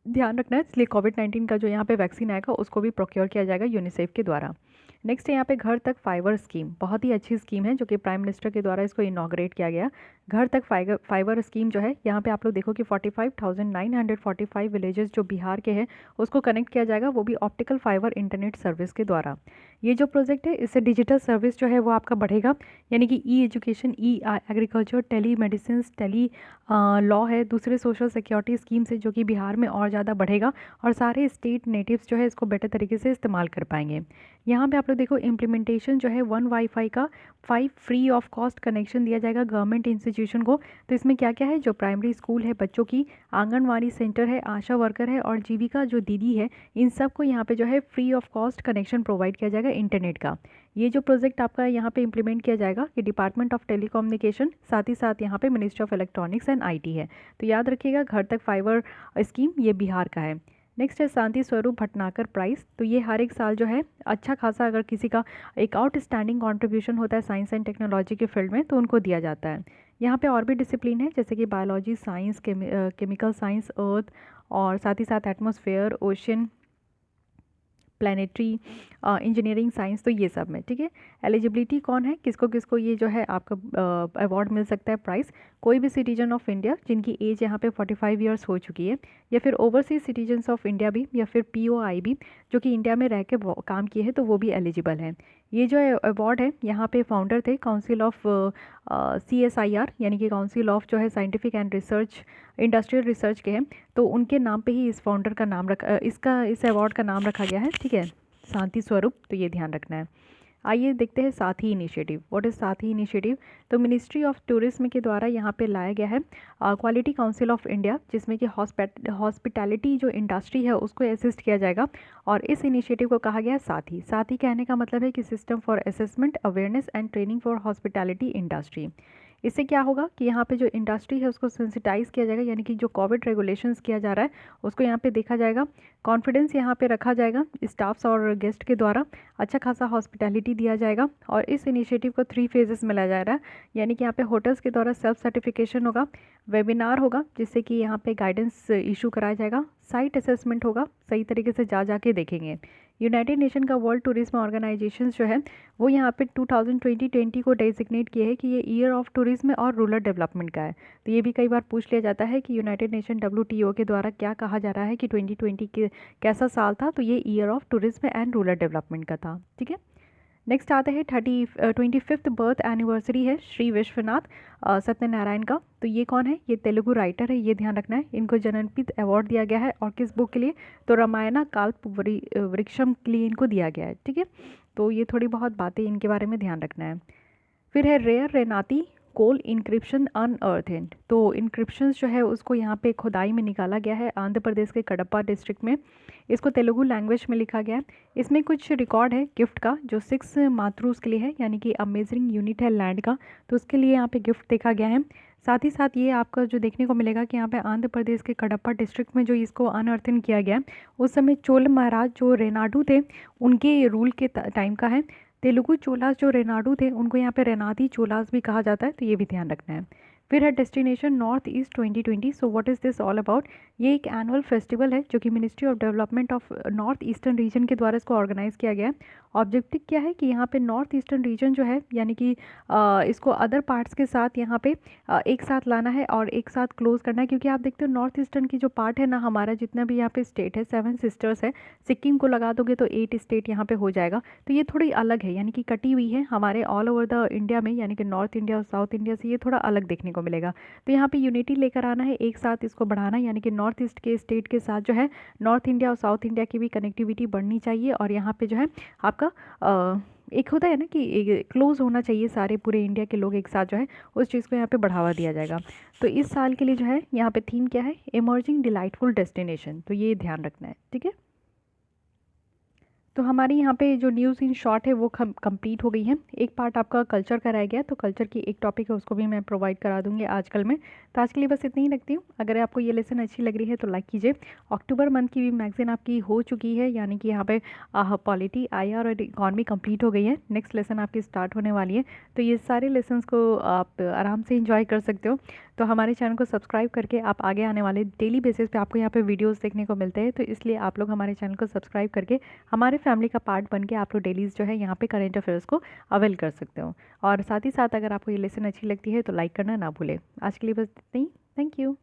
Speaker 1: ध्यान रखना है, इसलिए कोविड-19 का जो यहाँ पे वैक्सीन आएगा उसको भी प्रोक्योर किया जाएगा यूनिसेफ के द्वारा। नेक्स्ट है यहाँ पे घर तक फाइबर स्कीम, बहुत ही अच्छी स्कीम है जो कि प्राइम मिनिस्टर के द्वारा इसको इनॉग्रेट किया गया। घर तक फाइबर स्कीम जो है, यहाँ पे आप लोग देखो कि 45,945 विलेजेस जो बिहार के हैं उसको कनेक्ट किया जाएगा, वो भी ऑप्टिकल फाइबर इंटरनेट सर्विस के द्वारा। ये जो प्रोजेक्ट है इससे डिजिटल सर्विस जो है वो आपका बढ़ेगा, यानी कि e education, e agriculture, telemedicine, tele law है, दूसरे सोशल सिक्योरिटी स्कीम से जो कि बिहार में और ज़्यादा बढ़ेगा, और सारे स्टेट नेटिव्स जो है इसको बेटर तरीके से इस्तेमाल कर पाएंगे। यहाँ पे आप लोग देखो इम्प्लीमेंटेशन जो है 1 वाईफाई का 5 फ्री ऑफ कॉस्ट कनेक्शन दिया जाएगा गवर्नमेंट इंस्टीट्यूशन को। तो इसमें क्या क्या है, जो प्राइमरी स्कूल है बच्चों की, आंगनवाड़ी सेंटर है, आशा वर्कर है और जीविका जो दीदी है, इन सब को यहाँ पे जो है free of cost connection provide किया जाएगा इंटरनेट का। ये जो प्रोजेक्ट आपका यहाँ पे इम्प्लीमेंट किया जाएगा ये डिपार्टमेंट ऑफ टेलीकम्युनिकेशन, साथ ही साथ यहाँ पे ministry of electronics and IT है। तो याद रखिएगा घर तक फाइबर स्कीम ये बिहार का है। नेक्स्ट है शांति स्वरूप भटनागर प्राइज़, तो ये हर एक साल जो है अच्छा खासा अगर किसी का एक आउटस्टैंडिंग कंट्रीब्यूशन होता है साइंस एंड टेक्नोलॉजी के फील्ड में तो उनको दिया जाता है। यहाँ पे और भी डिसिप्लिन है जैसे कि बायोलॉजी साइंस, केमिकल साइंस, अर्थ, और साथ ही साथ atmosphere, ocean, planetary, engineering science, तो ये सब में। ठीक है, एलिजिबिलिटी कौन है, किसको किसको ये जो है आपका अवार्ड मिल सकता है, प्राइस, कोई भी सिटीजन ऑफ इंडिया जिनकी एज यहाँ पे 45 ईयर्स हो चुकी है, या फिर ओवरसीज सिटीजन्स ऑफ इंडिया भी, या फिर POI भी जो कि इंडिया में रह के काम किए हैं तो वो भी एलिजिबल हैं। ये जो अवार्ड है यहाँ पे फाउंडर थे काउंसिल ऑफ CSIR, यानी कि काउंसिल ऑफ जो है scientific and research industrial research के हैं, तो उनके नाम पे ही इस फाउंडर का नाम इस अवार्ड का नाम रखा गया है। ठीक है, शांति स्वरूप, तो ये ध्यान रखना है। आइए देखते हैं साथी इनिशिएटिव। व्हाट इज़ साथी इनिशिएटिव? तो मिनिस्ट्री ऑफ टूरिज्म के द्वारा यहाँ पे लाया गया है क्वालिटी काउंसिल ऑफ इंडिया, जिसमें कि हॉस्पिटैलिटी जो इंडस्ट्री है उसको असिस्ट किया जाएगा। और इस इनिशिएटिव को कहा गया है साथी। साथी कहने का मतलब है कि system for assessment, awareness and training for hospitality industry. इससे क्या होगा कि यहाँ पे जो इंडस्ट्री है उसको सेंसिटाइज किया जाएगा, यानी कि जो कोविड रेगुलेशंस किया जा रहा है उसको यहाँ पे देखा जाएगा। कॉन्फिडेंस यहाँ पे रखा जाएगा स्टाफ्स और गेस्ट के द्वारा, अच्छा खासा हॉस्पिटैलिटी दिया जाएगा। और इस इनिशिएटिव को 3 फेजेस में लाया जा रहा है, यानी कि यहाँ पे होटल्स के द्वारा सेल्फ सर्टिफिकेशन होगा, वेबिनार होगा जिससे कि यहाँ पे गाइडेंस इशू कराया जाएगा, साइट असेसमेंट होगा, सही तरीके से जा के देखेंगे। यूनाइटेड नेशन का वर्ल्ड टूरिज्म ऑर्गेनाइजेशन जो है वो यहाँ पे 2020 को डेजिग्नेट किए है कि ये ईयर ऑफ टूरिज्म और रूरल डेवलपमेंट का है। तो ये भी कई बार पूछ लिया जाता है कि यूनाइटेड नेशन WTO के द्वारा क्या कहा जा रहा है कि 2020 के कैसा साल था, तो ये year of tourism and rural development का था। ठीक है, नेक्स्ट आते हैं 25th बर्थ एनिवर्सरी है श्री विश्वनाथ सत्यनारायण का। तो ये कौन है? ये तेलुगु राइटर है, ये ध्यान रखना है। इनको जननपीठ अवार्ड दिया गया है, और किस बुक के लिए? तो रामायण काल्प वृक्षम के लिए इनको दिया गया है। ठीक है, तो ये थोड़ी बहुत बातें इनके बारे में ध्यान रखना है। फिर है रेयर रेनाती कोल इंक्रिप्शन अनअर्थेंड। तो इंक्रिप्शंस जो है उसको यहाँ पे खुदाई में निकाला गया है आंध्र प्रदेश के कडप्पा डिस्ट्रिक्ट में। इसको तेलुगु लैंग्वेज में लिखा गया है। इसमें कुछ रिकॉर्ड है गिफ्ट का जो 6 मातृस के लिए है, यानी कि अमेजिंग यूनिट है लैंड का, तो उसके लिए यहाँ पे गिफ्ट देखा गया है। साथ ही साथ ये आपका जो देखने को मिलेगा कि यहाँ पे आंध्र प्रदेश के कडप्पा डिस्ट्रिक्ट में जो इसको अनअर्थन किया गया है उस समय चोल महाराज जो रेनाडू थे उनके रूल के टाइम का है। तेलुगु चोलास जो रेनाडू थे उनको यहाँ पे रेनादी चोलास भी कहा जाता है, तो ये भी ध्यान रखना है। फिर है destination north east 2020। So what is this all about? ये एक एनुअल फेस्टिवल है जो कि ministry of development of north eastern region के द्वारा इसको ऑर्गेनाइज किया गया है। ऑब्जेक्टिव क्या है कि यहाँ पे नॉर्थ ईस्टर्न रीजन जो है यानी कि इसको अदर पार्ट्स के साथ यहाँ पे एक साथ लाना है और एक साथ क्लोज करना है, क्योंकि आप देखते हो नॉर्थ ईस्टर्न की जो पार्ट है ना, हमारा जितना भी यहाँ पे स्टेट है 7 सिस्टर्स है, सिक्किम को लगा दोगे तो 8 स्टेट यहाँ पे हो जाएगा। तो ये थोड़ी अलग है, यानी कि कटी हुई है हमारे ऑल ओवर द इंडिया में, यानी कि नॉर्थ इंडिया और साउथ इंडिया से ये थोड़ा अलग देखने को मिलेगा। तो यहाँ पे यूनिटी लेकर आना है, एक साथ इसको बढ़ाना है, यानी कि नॉर्थ ईस्ट के स्टेट के साथ जो है नॉर्थ इंडिया और साउथ इंडिया की भी कनेक्टिविटी बढ़नी चाहिए। और यहाँ पे जो है आपका एक होता है ना कि क्लोज होना चाहिए, सारे पूरे इंडिया के लोग एक साथ जो है उस चीज़ को यहाँ पे बढ़ावा दिया जाएगा। तो इस साल के लिए जो है यहाँ पे थीम क्या है? Emerging delightful destination. तो ये ध्यान रखना है। ठीक है, तो हमारी यहाँ पे जो न्यूज़ इन शॉर्ट है वो कंप्लीट हो गई है। एक पार्ट आपका कल्चर का रह गया, तो कल्चर की एक टॉपिक है उसको भी मैं प्रोवाइड करा दूँगी आजकल में। तो आज के लिए बस इतनी ही रखती हूँ। अगर आपको ये लेसन अच्छी लग रही है तो लाइक कीजिए। अक्टूबर मंथ की भी मैगजीन आपकी हो चुकी है, यानी कि यहाँ पे पॉलिटी, IR और इकॉनमी कंप्लीट हो गई है। नेक्स्ट लेसन आपकी स्टार्ट होने वाली है, तो ये सारे लेसन्स को आप आराम से इंजॉय कर सकते हो। तो हमारे चैनल को सब्सक्राइब करके आप आगे आने वाले डेली बेसिस पे आपको यहाँ पे वीडियोस देखने को मिलते हैं, तो इसलिए आप लोग हमारे चैनल को सब्सक्राइब करके हमारे फैमिली का पार्ट बन के आप लोग डेलीज जो है यहाँ पे करेंट अफेयर्स को अवेल कर सकते हो। और साथ ही साथ अगर आपको ये लेसन अच्छी लगती है तो लाइक करना ना भूलें। आज के लिए बस इतना ही। Thank you.